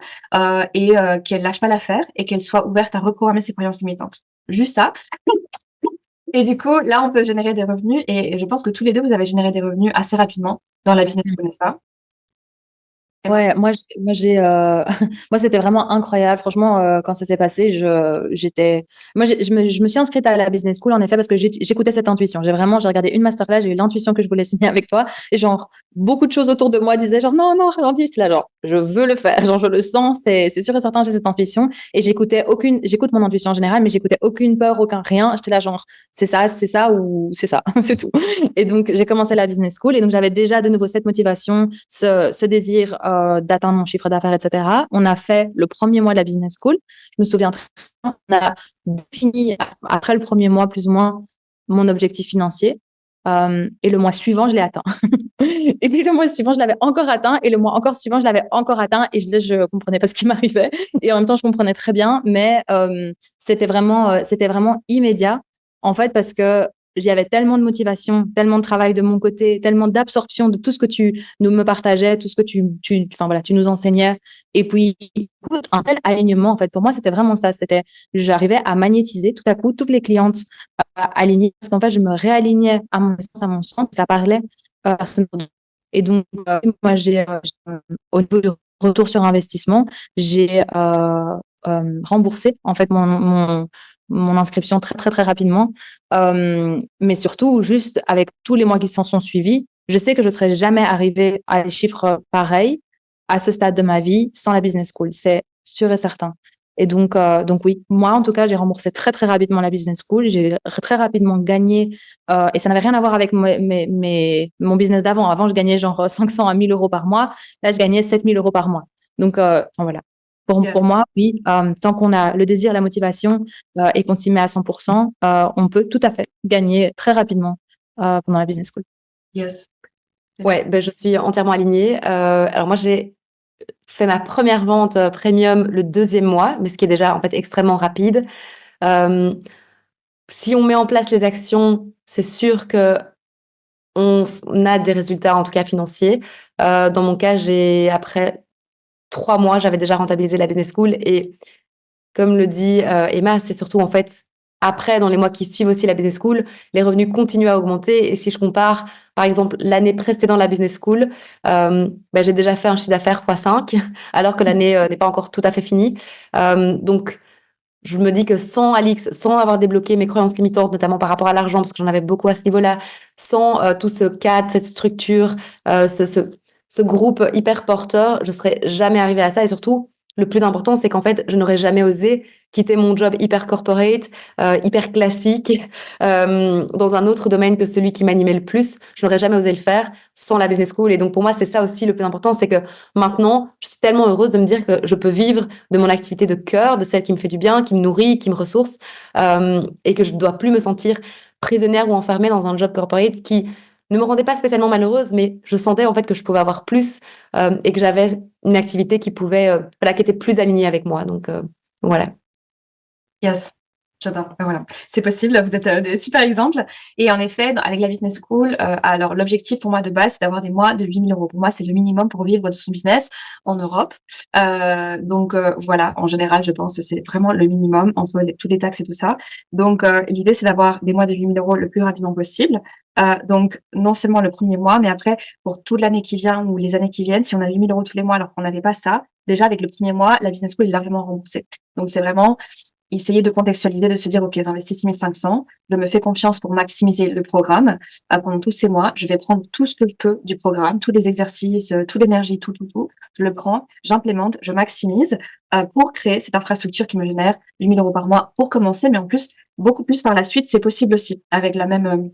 [SPEAKER 1] et qu'elle lâche pas l'affaire et qu'elle soit ouverte à reprogrammer ses croyances limitantes. Juste ça. Et du coup, là, on peut générer des revenus. Et je pense que tous les deux, vous avez généré des revenus assez rapidement dans la business school, n'est-ce pas?
[SPEAKER 3] Ouais, moi, moi, c'était vraiment incroyable. Franchement, quand ça s'est passé, je me suis inscrite à la business school, en effet, parce que j'écoutais cette intuition. J'ai regardé une masterclass, j'ai eu l'intuition que je voulais signer avec toi. Et genre, beaucoup de choses autour de moi disaient genre, non, non, ralentis. J'étais là, genre, je veux le faire, genre je le sens, c'est sûr et certain, j'ai cette intuition et j'écoute mon intuition en général, mais j'écoutais aucune peur, aucun rien. J'étais là genre c'est ça ou c'est ça, c'est tout. Et donc j'ai commencé la business school et donc j'avais déjà de nouveau cette motivation, ce désir d'atteindre mon chiffre d'affaires, etc. On a fait le premier mois de la business school. Je me souviens très bien, on a défini après le premier mois plus ou moins mon objectif financier. Et le mois suivant, je l'ai atteint. Et puis le mois suivant, je l'avais encore atteint. Et le mois encore suivant, je l'avais encore atteint. Et je comprenais pas ce qui m'arrivait. Et en même temps, je comprenais très bien. Mais c'était vraiment immédiat, en fait, parce que j'y avais tellement de motivation, tellement de travail de mon côté, tellement d'absorption de tout ce que tu nous me partageais, tout ce que enfin voilà, tu nous enseignais. Et puis, un tel alignement, en fait, pour moi, c'était vraiment ça. J'arrivais à magnétiser tout à coup toutes les clientes alignée parce qu'en fait, je me réalignais à mon essence, à mon centre, ça parlait à ce moment. Et donc, moi, au niveau du retour sur investissement, j'ai remboursé en fait mon inscription très, très, très rapidement. Mais surtout, juste avec tous les mois qui s'en sont suivis, je sais que je ne serais jamais arrivée à des chiffres pareils à ce stade de ma vie sans la business school. C'est sûr et certain. Et donc oui, moi en tout cas, j'ai remboursé très très rapidement la business school. J'ai très rapidement gagné et ça n'avait rien à voir avec mon business d'avant. Avant, je gagnais genre 500 à 1000 euros par mois. Là, je gagnais 7000 euros par mois. Donc enfin, voilà.
[SPEAKER 1] Yes.
[SPEAKER 3] Pour moi, oui, tant qu'on a le désir, la motivation et qu'on s'y met à 100%, on peut tout à fait gagner très rapidement pendant la business school.
[SPEAKER 1] Yes.
[SPEAKER 2] Ouais, ben, je suis entièrement alignée. Alors moi, j'ai fait ma première vente premium le 2e mois, mais ce qui est déjà en fait extrêmement rapide. Si on met en place les actions, c'est sûr que on a des résultats, en tout cas financiers. Dans mon cas, après 3 mois, j'avais déjà rentabilisé la business school et comme le dit Emma, c'est surtout en fait après, dans les mois qui suivent aussi la business school, les revenus continuent à augmenter. Et si je compare, par exemple, l'année précédant la business school, j'ai déjà fait un chiffre d'affaires x5, alors que l'année n'est pas encore tout à fait finie. Donc, je me dis que sans Alix, sans avoir débloqué mes croyances limitantes, notamment par rapport à l'argent, parce que j'en avais beaucoup à ce niveau-là, sans tout ce cadre, cette structure, ce groupe hyper porteur, je serais jamais arrivée à ça. Et surtout, le plus important, c'est qu'en fait, je n'aurais jamais osé quitter mon job hyper corporate, hyper classique, dans un autre domaine que celui qui m'animait le plus. Je n'aurais jamais osé le faire sans la business school. Et donc, pour moi, c'est ça aussi le plus important, c'est que maintenant, je suis tellement heureuse de me dire que je peux vivre de mon activité de cœur, de celle qui me fait du bien, qui me nourrit, qui me ressource, et que je ne dois plus me sentir prisonnière ou enfermée dans un job corporate qui ne me rendait pas spécialement malheureuse, mais je sentais en fait que je pouvais avoir plus et que j'avais une activité qui pouvait, qui était plus alignée avec moi. Donc voilà.
[SPEAKER 1] Yes. J'adore. Voilà, c'est possible. Vous êtes des super exemples. Et en effet, avec la business school, alors l'objectif pour moi de base, c'est d'avoir des mois de 8 000 euros. Pour moi, c'est le minimum pour vivre de son business en Europe. Donc voilà, en général, je pense que c'est vraiment le minimum entre tous les taxes et tout ça. Donc l'idée, c'est d'avoir des mois de 8 000 euros le plus rapidement possible. Donc non seulement le premier mois, mais après pour toute l'année qui vient ou les années qui viennent, si on a 8 000 euros tous les mois alors qu'on n'avait pas ça, déjà avec le premier mois, la business school est largement remboursée. Donc c'est vraiment essayer de contextualiser, de se dire, OK, j'investis 6 500, je me fais confiance pour maximiser le programme. Pendant tous ces mois, je vais prendre tout ce que je peux du programme, tous les exercices, toute l'énergie, tout. Je le prends, j'implémente, je maximise pour créer cette infrastructure qui me génère 8 000 euros par mois pour commencer, mais en plus, beaucoup plus par la suite, c'est possible aussi avec la même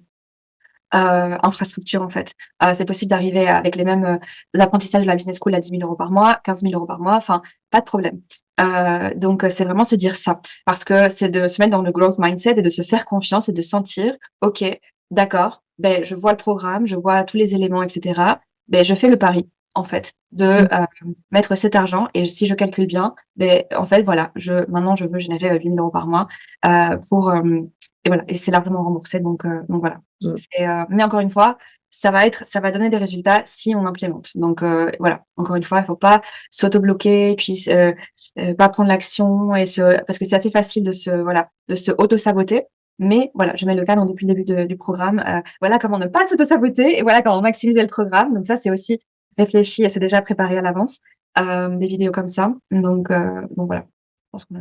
[SPEAKER 1] infrastructure en fait. C'est possible d'arriver avec les mêmes apprentissages de la business school à 10 000 euros par mois, 15 000 euros par mois, enfin, pas de problème. Donc, c'est vraiment se dire ça. Parce que c'est de se mettre dans le growth mindset et de se faire confiance et de sentir, OK, d'accord, ben, je vois le programme, je vois tous les éléments, etc. Ben, je fais le pari, en fait, de mettre cet argent et si je calcule bien, ben, en fait, voilà, maintenant, je veux générer 8 000 euros par mois et voilà, et c'est largement remboursé, donc voilà. Mais encore une fois, ça va donner des résultats si on implémente. Donc voilà, encore une fois, il faut pas s'auto-bloquer, puis pas prendre l'action parce que c'est assez facile de se auto-saboter. Mais voilà, je mets le cadre depuis le début du programme. Voilà comment ne pas s'auto-saboter et voilà comment maximiser le programme. Donc ça, c'est aussi réfléchi et c'est déjà préparé à l'avance des vidéos comme ça. Donc voilà.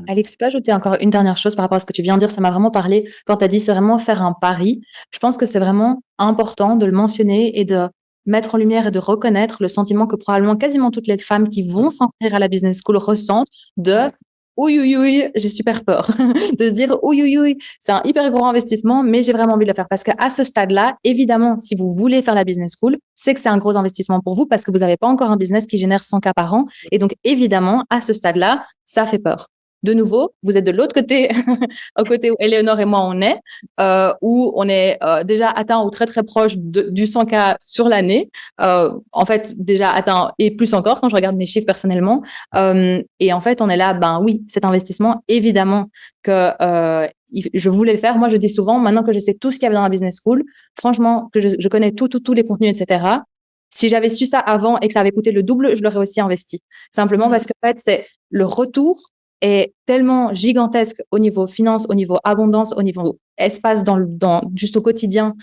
[SPEAKER 3] Alex, tu peux ajouter encore une dernière chose par rapport à ce que tu viens de dire, ça m'a vraiment parlé quand tu as dit c'est vraiment faire un pari. Je pense que c'est vraiment important de le mentionner et de mettre en lumière et de reconnaître le sentiment que probablement quasiment toutes les femmes qui vont s'inscrire à la business school ressentent de oui, oui, oui, j'ai super peur de se dire oui, oui, oui, c'est un hyper gros investissement, mais j'ai vraiment envie de le faire parce qu'à ce stade-là, évidemment, si vous voulez faire la business school, c'est que c'est un gros investissement pour vous parce que vous n'avez pas encore un business qui génère 100 cas par an. Et donc, évidemment, à ce stade-là, ça fait peur. De nouveau, vous êtes de l'autre côté, au côté où Éléonore et moi on est, où on est déjà atteint ou très très proche du 100K sur l'année. En fait, déjà atteint et plus encore quand je regarde mes chiffres personnellement. Et en fait, on est là, ben oui, cet investissement, évidemment que je voulais le faire. Moi, je dis souvent, maintenant que je sais tout ce qu'il y avait dans la business school, franchement, que je connais tous les contenus, etc. Si j'avais su ça avant et que ça avait coûté le double, je l'aurais aussi investi. Simplement parce qu'en fait, c'est le retour est tellement gigantesque au niveau finance, au niveau abondance, au niveau espace juste au quotidien,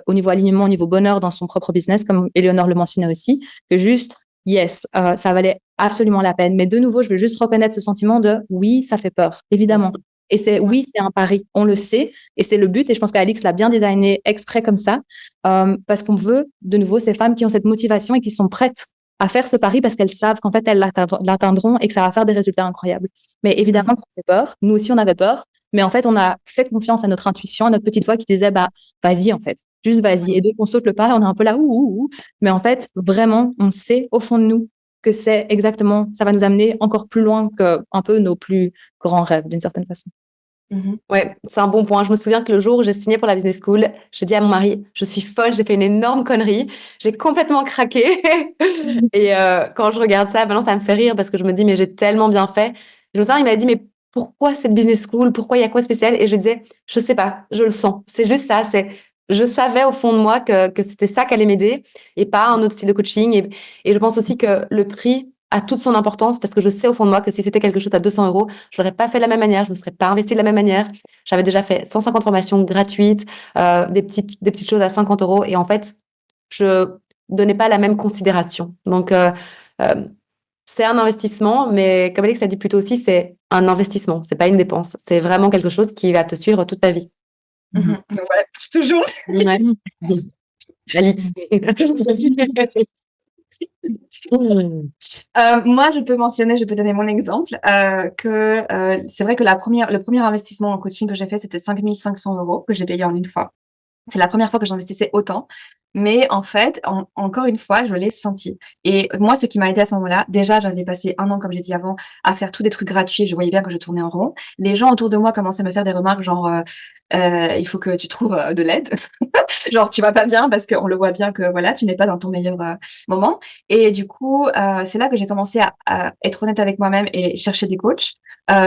[SPEAKER 3] au niveau alignement, au niveau bonheur dans son propre business, comme Éléonore le mentionnait aussi, que juste, yes, ça valait absolument la peine. Mais de nouveau, je veux juste reconnaître ce sentiment de oui, ça fait peur, évidemment. Et oui, c'est un pari, on le sait, et c'est le but, et je pense qu'Alix l'a bien designé exprès comme ça, parce qu'on veut, de nouveau, ces femmes qui ont cette motivation et qui sont prêtes à faire ce pari parce qu'elles savent qu'en fait, elles l'atteindront et que ça va faire des résultats incroyables. Mais évidemment, ça fait peur. Nous aussi, on avait peur. Mais en fait, on a fait confiance à notre intuition, à notre petite voix qui disait, bah, vas-y, en fait. Juste vas-y. Et dès qu'on saute le pas, on est un peu là, ouh. Mais en fait, vraiment, on sait au fond de nous que c'est exactement, ça va nous amener encore plus loin que un peu nos plus grands rêves, d'une certaine façon.
[SPEAKER 2] Ouais, c'est un bon point. Je me souviens que le jour où j'ai signé pour la business school, j'ai dit à mon mari, je suis folle, j'ai fait une énorme connerie, j'ai complètement craqué. Et quand je regarde ça, maintenant ça me fait rire parce que je me dis, mais j'ai tellement bien fait. Je me souviens, il m'a dit, mais pourquoi cette business school? Pourquoi il y a quoi de spécial? Et je disais, je sais pas, je le sens. C'est juste ça. Je savais au fond de moi que c'était ça qui allait m'aider et pas un autre style de coaching. Et je pense aussi que le prix a toute son importance parce que je sais au fond de moi que si c'était quelque chose à 200 euros, je l'aurais pas fait de la même manière, je me serais pas investi de la même manière. J'avais déjà fait 150 formations gratuites, des petites choses à 50 euros et en fait, je donnais pas la même considération. Donc, c'est un investissement, mais comme Alex a dit plus tôt aussi, c'est un investissement, c'est pas une dépense. C'est vraiment quelque chose qui va te suivre toute ta vie.
[SPEAKER 1] Ouais, toujours.
[SPEAKER 2] Ouais. Alix.
[SPEAKER 1] Moi, je peux donner mon exemple, c'est vrai que le premier investissement en coaching que j'ai fait, c'était 5 500 € que j'ai payé en une fois. C'est la première fois que j'investissais autant. Mais en fait, encore une fois, je l'ai senti. Et moi, ce qui m'a aidé à ce moment-là, déjà, j'avais passé 1 an, comme j'ai dit avant, à faire tous des trucs gratuits. Je voyais bien que je tournais en rond. Les gens autour de moi commençaient à me faire des remarques genre, il faut que tu trouves de l'aide. Genre, tu vas pas bien parce qu'on le voit bien que voilà, tu n'es pas dans ton meilleur moment. Et du coup, c'est là que j'ai commencé à être honnête avec moi-même et chercher des coachs.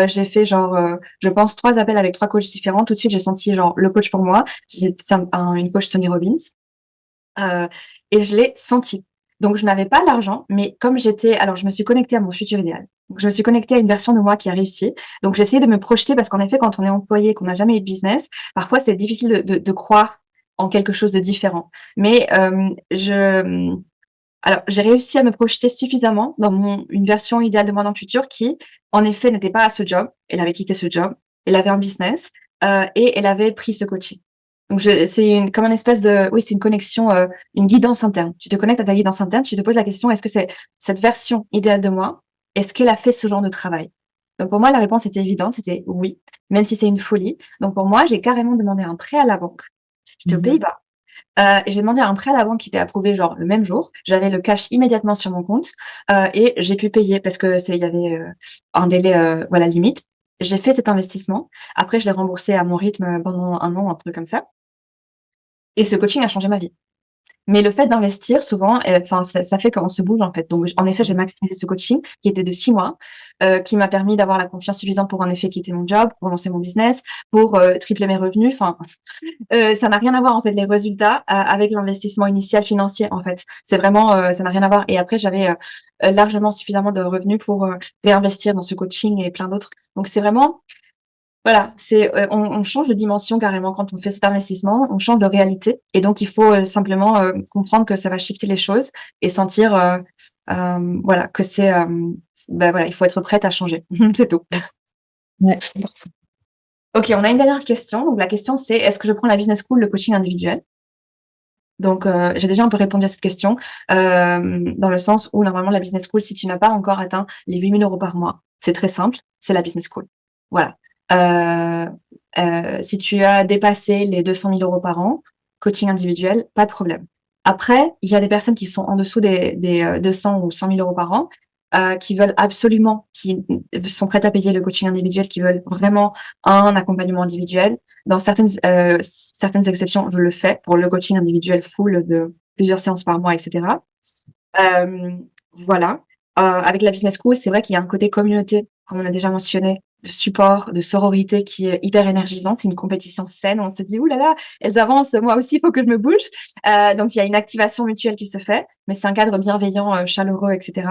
[SPEAKER 1] J'ai fait genre, je pense 3 appels avec 3 coachs différents. Tout de suite, j'ai senti genre le coach pour moi. C'est une coach Tony Robbins. Et je l'ai senti. Donc je n'avais pas l'argent, mais comme alors je me suis connectée à mon futur idéal. Donc je me suis connectée à une version de moi qui a réussi. Donc j'ai essayé de me projeter parce qu'en effet, quand on est employé, qu'on n'a jamais eu de business, parfois c'est difficile de croire en quelque chose de différent. Mais alors j'ai réussi à me projeter suffisamment dans une version idéale de moi dans le futur qui, en effet, n'était pas à ce job. Elle avait quitté ce job, elle avait un business et elle avait pris ce coaching. Donc c'est comme une espèce oui, c'est une connexion, une guidance interne. Tu te connectes à ta guidance interne, tu te poses la question, est-ce que c'est cette version idéale de moi, est-ce qu'elle a fait ce genre de travail? Donc pour moi, la réponse était évidente, c'était oui, même si c'est une folie. Donc pour moi, j'ai carrément demandé un prêt à la banque. J'étais aux Pays-Bas. Et j'ai demandé un prêt à la banque qui était approuvé genre le même jour. J'avais le cash immédiatement sur mon compte et j'ai pu payer parce que il y avait un délai voilà limite. J'ai fait cet investissement. Après, je l'ai remboursé à mon rythme pendant 1 an, un truc comme ça. Et ce coaching a changé ma vie. Mais le fait d'investir souvent, enfin ça fait qu'on se bouge en fait. Donc en effet, j'ai maximisé ce coaching qui était de 6 mois, qui m'a permis d'avoir la confiance suffisante pour en effet quitter mon job, pour lancer mon business, pour tripler mes revenus. Enfin, ça n'a rien à voir en fait les résultats avec l'investissement initial financier en fait. C'est vraiment ça n'a rien à voir. Et après, j'avais largement suffisamment de revenus pour réinvestir dans ce coaching et plein d'autres. Donc c'est vraiment voilà, on change de dimension carrément quand on fait cet investissement, on change de réalité et donc il faut simplement comprendre que ça va shifter les choses et sentir voilà que voilà, il faut être prête à changer. C'est tout.
[SPEAKER 3] Ouais, 100%.
[SPEAKER 1] OK, on a une dernière question. Donc la question c'est: est-ce que je prends la business school, le coaching individuel? Donc, j'ai déjà un peu répondu à cette question, dans le sens où normalement la business school, si tu n'as pas encore atteint les 8 000 euros par mois, c'est très simple, c'est la business school. Voilà. Euh, si tu as dépassé les 200 000 euros par an, coaching individuel, pas de problème. Après, il y a des personnes qui sont en dessous des 200 ou 100 000 euros par an, qui veulent absolument, qui sont prêtes à payer le coaching individuel, qui veulent vraiment un accompagnement individuel. Dans certaines exceptions, je le fais pour le coaching individuel full de plusieurs séances par mois, etc. Euh, voilà. Avec la business school, c'est vrai qu'il y a un côté communauté, comme on a déjà mentionné, de support, de sororité qui est hyper énergisant. C'est une compétition saine. On se dit, ouh là là, elles avancent, moi aussi, il faut que je me bouge. Donc, il y a une activation mutuelle qui se fait, mais c'est un cadre bienveillant, chaleureux, etc.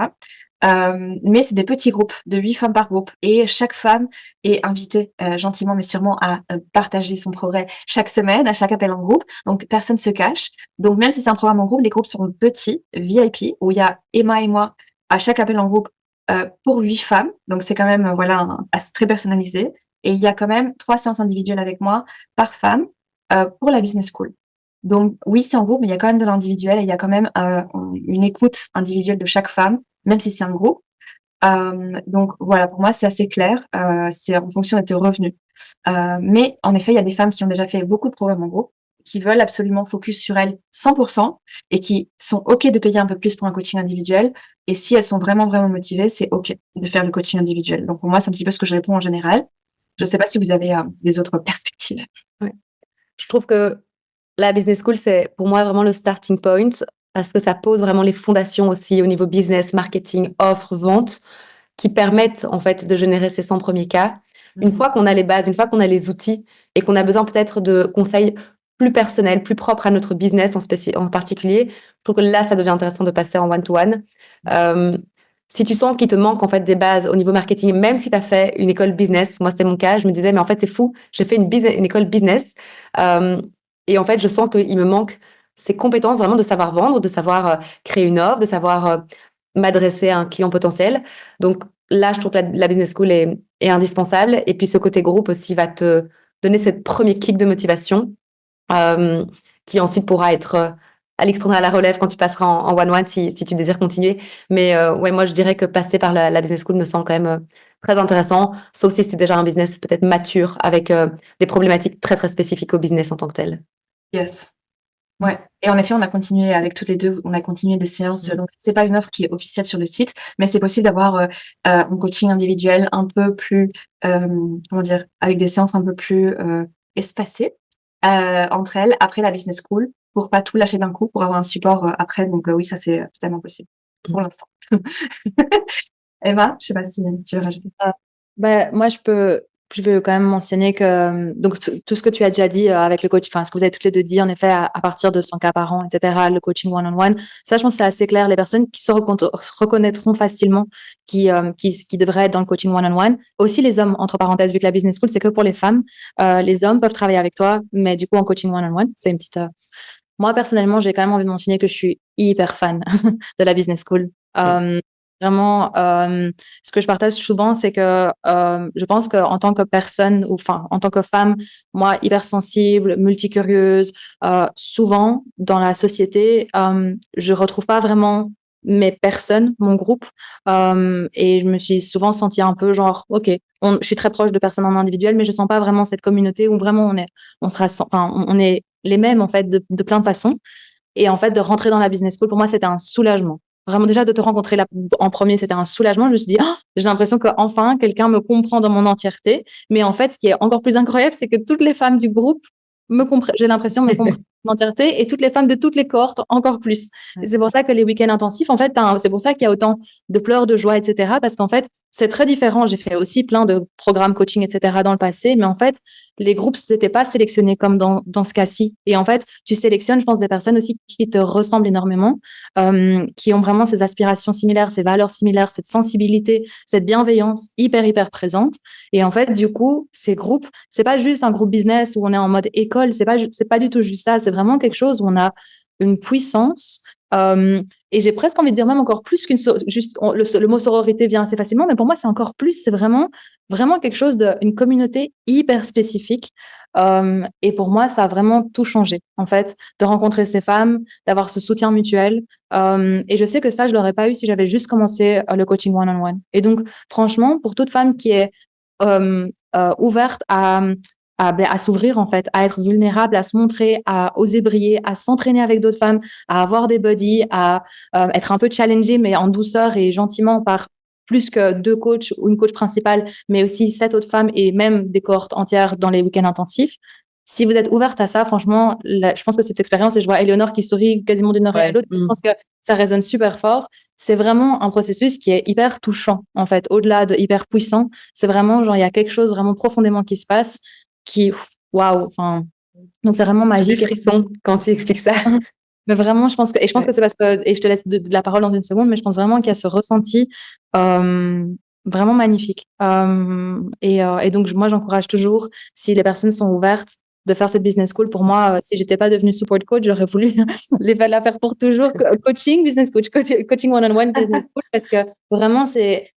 [SPEAKER 1] Mais c'est des petits groupes de 8 femmes par groupe et chaque femme est invitée gentiment mais sûrement à partager son progrès chaque semaine, à chaque appel en groupe. Donc personne se cache. Donc même si c'est un programme en groupe, les groupes seront petits, VIP, où il y a Emma et moi à chaque appel en groupe pour 8 femmes. Donc c'est quand même voilà très personnalisé. Et il y a quand même 3 séances individuelles avec moi par femme pour la business school. Donc oui, c'est en groupe, mais il y a quand même de l'individuel et il y a quand même une écoute individuelle de chaque femme, même si c'est un groupe. Donc voilà, pour moi, c'est assez clair. C'est en fonction de tes revenus. Mais en effet, il y a des femmes qui ont déjà fait beaucoup de programmes en groupe, qui veulent absolument focus sur elles 100% et qui sont OK de payer un peu plus pour un coaching individuel. Et si elles sont vraiment, vraiment motivées, c'est OK de faire le coaching individuel. Donc pour moi, c'est un petit peu ce que je réponds en général. Je ne sais pas si vous avez des autres perspectives.
[SPEAKER 2] Ouais. Je trouve que la business school, c'est pour moi vraiment le starting point parce que ça pose vraiment les fondations aussi au niveau business, marketing, offre, vente qui permettent en fait de générer ces 100 premiers cas. Une fois qu'on a les bases, une fois qu'on a les outils et qu'on a besoin peut-être de conseils plus personnels, plus propres à notre business en particulier, je trouve que là, ça devient intéressant de passer en one-to-one. Si tu sens qu'il te manque en fait des bases au niveau marketing, même si tu as fait une école business, parce que moi c'était mon cas, je me disais mais en fait c'est fou, j'ai fait une école business et en fait je sens qu'il me manque ces compétences vraiment de savoir vendre, de savoir créer une offre, de savoir m'adresser à un client potentiel. Donc là, je trouve que la business school est indispensable. Et puis ce côté groupe aussi va te donner cette premier kick de motivation qui ensuite pourra être Alix prendra la relève quand tu passeras en one-one si tu désires continuer. Mais ouais, moi, je dirais que passer par la business school me semble quand même très intéressant, sauf si c'est déjà un business peut-être mature avec des problématiques très, très spécifiques au business en tant que tel.
[SPEAKER 1] Yes. Ouais. Et en effet, on a continué avec toutes les deux, on a continué des séances. Donc, c'est pas une offre qui est officielle sur le site, mais c'est possible d'avoir un coaching individuel un peu plus, comment dire, avec des séances un peu plus espacées entre elles après la business school pour pas tout lâcher d'un coup, pour avoir un support après. Donc, oui, ça c'est totalement possible pour l'instant. Emma, je sais pas si tu veux rajouter.
[SPEAKER 3] Moi, je veux quand même mentionner que donc tout ce que tu as déjà dit avec le coach, enfin ce que vous avez toutes les deux dit en effet à partir de 100 cas par an, etc. Le coaching one-on-one, ça je pense que c'est assez clair. Les personnes qui se reconnaîtront facilement, qui devraient être dans le coaching one-on-one. Aussi les hommes, entre parenthèses, vu que la business school c'est que pour les femmes, les hommes peuvent travailler avec toi, mais du coup en coaching one-on-one, c'est une petite. Moi personnellement, j'ai quand même envie de mentionner que je suis hyper fan de la business school. Vraiment, ce que je partage souvent, c'est que je pense qu'en tant que personne, ou enfin en tant que femme, moi hypersensible, multicurieuse, souvent dans la société, je retrouve pas vraiment mes personnes, mon groupe, et je me suis souvent sentie un peu genre, ok, je suis très proche de personnes en individuel, mais je sens pas vraiment cette communauté où vraiment on est les mêmes en fait de plein de façons. Et en fait, de rentrer dans la business school, pour moi, c'était un soulagement. Vraiment, déjà, de te rencontrer là en premier, c'était un soulagement. Je me suis dit, oh, j'ai l'impression qu'enfin, quelqu'un me comprend dans mon entièreté. Mais en fait, ce qui est encore plus incroyable, c'est que toutes les femmes du groupe j'ai l'impression me comprennent dans mon entièreté et toutes les femmes de toutes les cohortes encore plus. Et c'est pour ça que les week-ends intensifs, en fait, c'est pour ça qu'il y a autant de pleurs, de joie, etc. Parce qu'en fait, c'est très différent. J'ai fait aussi plein de programmes coaching, etc. dans le passé. Mais en fait, les groupes n'étaient pas sélectionnés comme dans ce cas-ci. Et en fait, tu sélectionnes, je pense, des personnes aussi qui te ressemblent énormément, qui ont vraiment ces aspirations similaires, ces valeurs similaires, cette sensibilité, cette bienveillance hyper, hyper présente. Et en fait, du coup, ces groupes, c'est pas juste un groupe business où on est en mode école, c'est pas du tout juste ça. C'est vraiment quelque chose où on a une puissance Et j'ai presque envie de dire même encore plus le mot sororité vient assez facilement, mais pour moi, c'est encore plus, c'est vraiment quelque chose une communauté hyper spécifique. Et pour moi, ça a vraiment tout changé, en fait, de rencontrer ces femmes, d'avoir ce soutien mutuel. Et je sais que ça, je l'aurais pas eu si j'avais juste commencé le coaching one-on-one. Et donc, franchement, pour toute femme qui est ouverte à s'ouvrir, en fait, à être vulnérable, à se montrer, à oser briller, à s'entraîner avec d'autres femmes, à avoir des buddies, à être un peu challengée, mais en douceur et gentiment par plus que 2 coachs ou une coach principale, mais aussi 7 autres femmes et même des cohortes entières dans les week-ends intensifs. Si vous êtes ouverte à ça, franchement, je pense que cette expérience, et je vois Éléonore qui sourit quasiment d'une oreille à l'autre, je pense que ça résonne super fort. C'est vraiment un processus qui est hyper touchant, en fait, au-delà de hyper puissant. C'est vraiment, genre, il y a quelque chose vraiment profondément qui se passe qui, waouh, enfin, donc c'est vraiment
[SPEAKER 2] J'ai des
[SPEAKER 3] magique.
[SPEAKER 2] frissons quand tu expliques ça.
[SPEAKER 3] Mais vraiment, je pense que c'est parce que, et je te laisse de la parole dans une seconde, mais je pense vraiment qu'il y a ce ressenti vraiment magnifique. Et donc, moi, j'encourage toujours, si les personnes sont ouvertes, de faire cette business school. Pour moi, si j'étais pas devenue support coach, j'aurais voulu la faire pour toujours. Coaching, business coach, coaching one-on-one, business school, parce que vraiment, c'est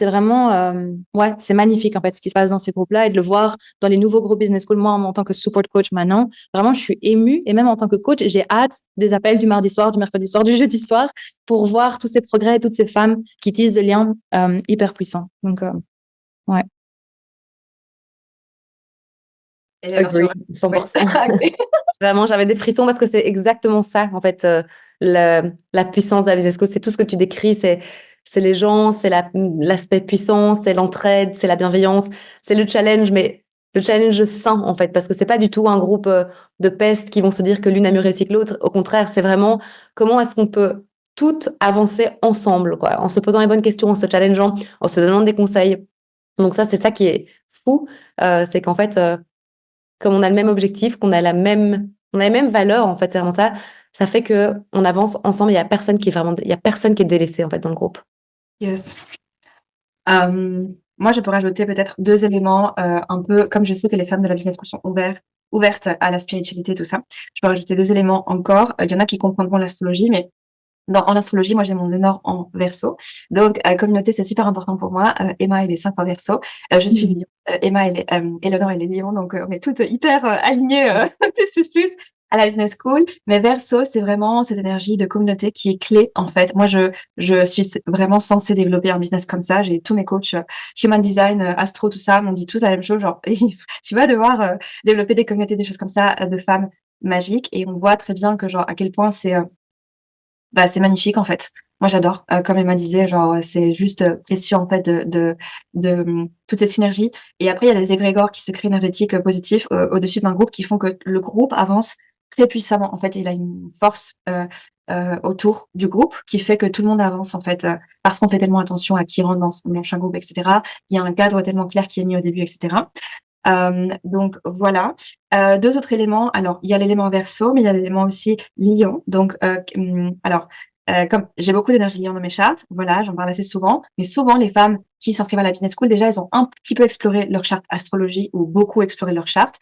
[SPEAKER 3] vraiment, ouais, c'est magnifique, en fait, ce qui se passe dans ces groupes-là et de le voir dans les nouveaux groupes business school. Moi, en tant que support coach maintenant, vraiment, je suis émue. Et même en tant que coach, j'ai hâte des appels du mardi soir, du mercredi soir, du jeudi soir pour voir tous ces progrès et toutes ces femmes qui tissent des liens hyper puissants. Donc, ouais.
[SPEAKER 2] Agree, 100%. Vraiment, j'avais des frissons parce que c'est exactement ça, en fait, la puissance de la business school. C'est tout ce que tu décris, c'est les gens, c'est l'aspect puissant, c'est l'entraide, c'est la bienveillance, c'est le challenge, mais le challenge sain, en fait, parce que c'est pas du tout un groupe de pestes qui vont se dire que l'une a mieux réussi que l'autre. Au contraire, c'est vraiment comment est-ce qu'on peut toutes avancer ensemble, quoi, en se posant les bonnes questions, en se challengeant, en se donnant des conseils. Donc ça, c'est ça qui est fou, c'est qu'en fait, comme on a le même objectif, qu'on a les mêmes valeurs, en fait, c'est vraiment ça. Ça fait que on avance ensemble. Il y a personne qui est délaissé, en fait, dans le groupe.
[SPEAKER 1] Yes. Moi, je peux rajouter peut-être 2 éléments, un peu comme je sais que les femmes de la business school sont ouvertes à la spiritualité, tout ça. Je peux rajouter 2 éléments encore. Il y en a qui comprendront l'astrologie, mais en astrologie, moi, j'ai mon Lénore en Verseau. Donc, communauté, c'est super important pour moi. Emma, elle est 5 en Verseau. Je suis Lion. Emma, Lénore, elle est Lion. Donc, on est toutes hyper alignées, plus à la business school. Mais Verseau, c'est vraiment cette énergie de communauté qui est clé, en fait. Moi, je suis vraiment censée développer un business comme ça. J'ai tous mes coachs, human design, astro, tout ça, m'ont dit tous la même chose. Genre, tu vas devoir développer des communautés, des choses comme ça, de femmes magiques. Et on voit très bien que, genre, à quel point c'est magnifique, en fait. Moi, j'adore. Comme Emma disait, genre, c'est juste précieux, en fait, de toute cette synergie. Et après, il y a des égrégores qui se créent énergétiques positifs au-dessus d'un groupe qui font que le groupe avance très puissamment. En fait, il a une force autour du groupe qui fait que tout le monde avance, en fait, parce qu'on fait tellement attention à qui rentre dans chaque groupe, etc. Il y a un cadre tellement clair qui est mis au début, etc. Donc voilà. 2 autres éléments. Alors, il y a l'élément Verseau, mais il y a l'élément aussi Lion. Donc, comme j'ai beaucoup d'énergie Lion dans mes chartes, voilà, j'en parle assez souvent. Mais souvent, les femmes qui s'inscrivent à la business school, déjà, elles ont un petit peu exploré leur charte astrologie ou beaucoup exploré leur charte.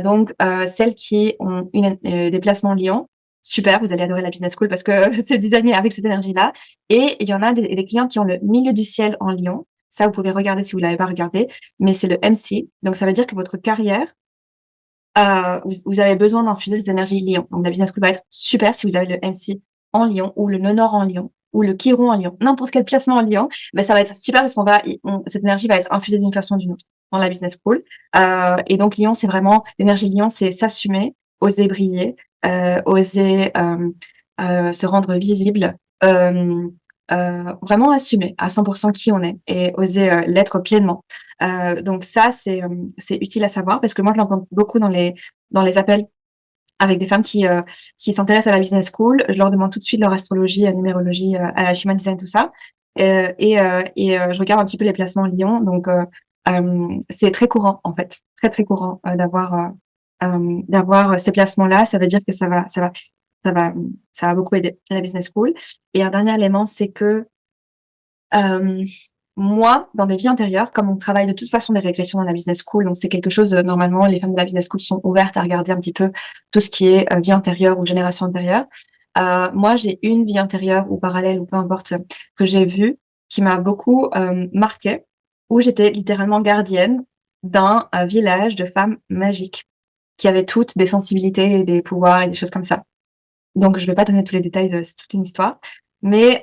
[SPEAKER 1] Donc, celles qui ont des placements Lion, super, vous allez adorer la business school parce que c'est designé avec cette énergie-là. Et il y en a des clients qui ont le milieu du ciel en Lion. Ça, vous pouvez regarder si vous l'avez pas regardé, mais c'est le MC. Donc, ça veut dire que votre carrière, vous avez besoin d'infuser cette énergie Lion. Donc, la business school va être super si vous avez le MC en Lion ou le Nonor en Lion ou le Chiron en Lion, n'importe quel placement en Lion. Ben, ça va être super parce cette énergie va être infusée d'une façon ou d'une autre dans la business school. Et donc, Lion, c'est vraiment, l'énergie Lion, c'est s'assumer, oser briller, oser se rendre visible, vraiment assumer à 100% qui on est et oser l'être pleinement. Donc ça, c'est utile à savoir parce que moi, je l'entends beaucoup dans les appels avec des femmes qui s'intéressent à la business school. Je leur demande tout de suite leur astrologie, numérologie, human design, tout ça. Je regarde un petit peu les placements Lion. Donc, c'est très courant, en fait. Très, très courant d'avoir ces placements-là. Ça veut dire que ça va beaucoup aider la business school. Et un dernier élément, c'est que moi, dans des vies antérieures, comme on travaille de toute façon des régressions dans la business school, donc c'est quelque chose, normalement, les femmes de la business school sont ouvertes à regarder un petit peu tout ce qui est vie antérieure ou génération antérieure. moi, j'ai une vie antérieure ou parallèle ou peu importe que j'ai vue qui m'a beaucoup marquée, où j'étais littéralement gardienne d'un village de femmes magiques qui avaient toutes des sensibilités et des pouvoirs et des choses comme ça. Donc, je vais pas donner tous les détails, c'est toute une histoire, mais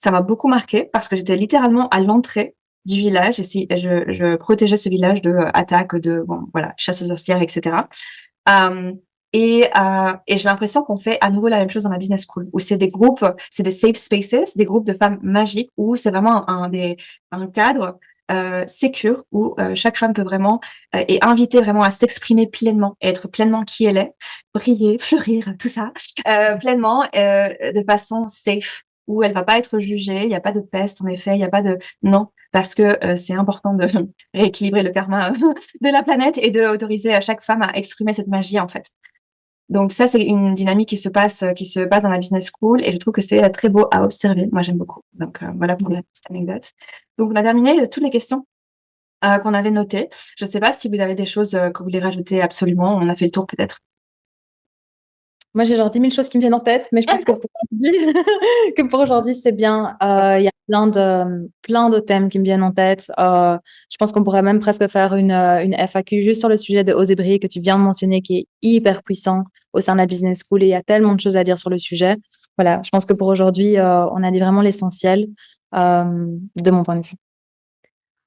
[SPEAKER 1] ça m'a beaucoup marquée parce que j'étais littéralement à l'entrée du village et je protégeais ce village de attaques, de bon voilà, chasse aux sorcières, etc. Euh, et j'ai l'impression qu'on fait à nouveau la même chose dans la business school, où c'est des groupes, c'est des safe spaces, des groupes de femmes magiques, où c'est vraiment un cadre sécure où chaque femme peut vraiment est invitée vraiment à s'exprimer pleinement, et être pleinement qui elle est, briller, fleurir, tout ça, pleinement, de façon safe, où elle va pas être jugée, il y a pas de peste en effet, il y a pas de non, parce que c'est important de rééquilibrer le karma de la planète et de autoriser à chaque femme à exprimer cette magie en fait. Donc ça, c'est une dynamique qui se passe dans la business school et je trouve que c'est très beau à observer. Moi, j'aime beaucoup. Donc voilà pour la petite anecdote. Donc on a terminé toutes les questions qu'on avait notées. Je ne sais pas si vous avez des choses que vous voulez rajouter absolument. On a fait le tour peut-être.
[SPEAKER 3] Moi, j'ai genre 10 000 choses qui me viennent en tête, mais je pense que pour aujourd'hui, c'est bien. Il y a plein de thèmes qui me viennent en tête. Je pense qu'on pourrait même presque faire une FAQ juste sur le sujet de Osez briller que tu viens de mentionner, qui est hyper puissant au sein de la business school et il y a tellement de choses à dire sur le sujet. Voilà, je pense que pour aujourd'hui, on a dit vraiment l'essentiel de mon point de vue.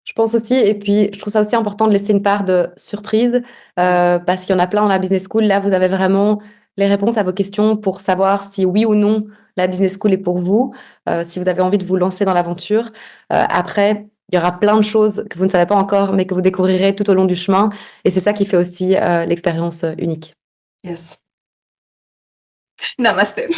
[SPEAKER 2] Je pense aussi, et puis je trouve ça aussi important de laisser une part de surprise, parce qu'il y en a plein dans la business school. Là, vous avez vraiment les réponses à vos questions pour savoir si oui ou non la business school est pour vous, si vous avez envie de vous lancer dans l'aventure. Après, il y aura plein de choses que vous ne savez pas encore, mais que vous découvrirez tout au long du chemin. Et c'est ça qui fait aussi l'expérience unique.
[SPEAKER 1] Yes. Namaste.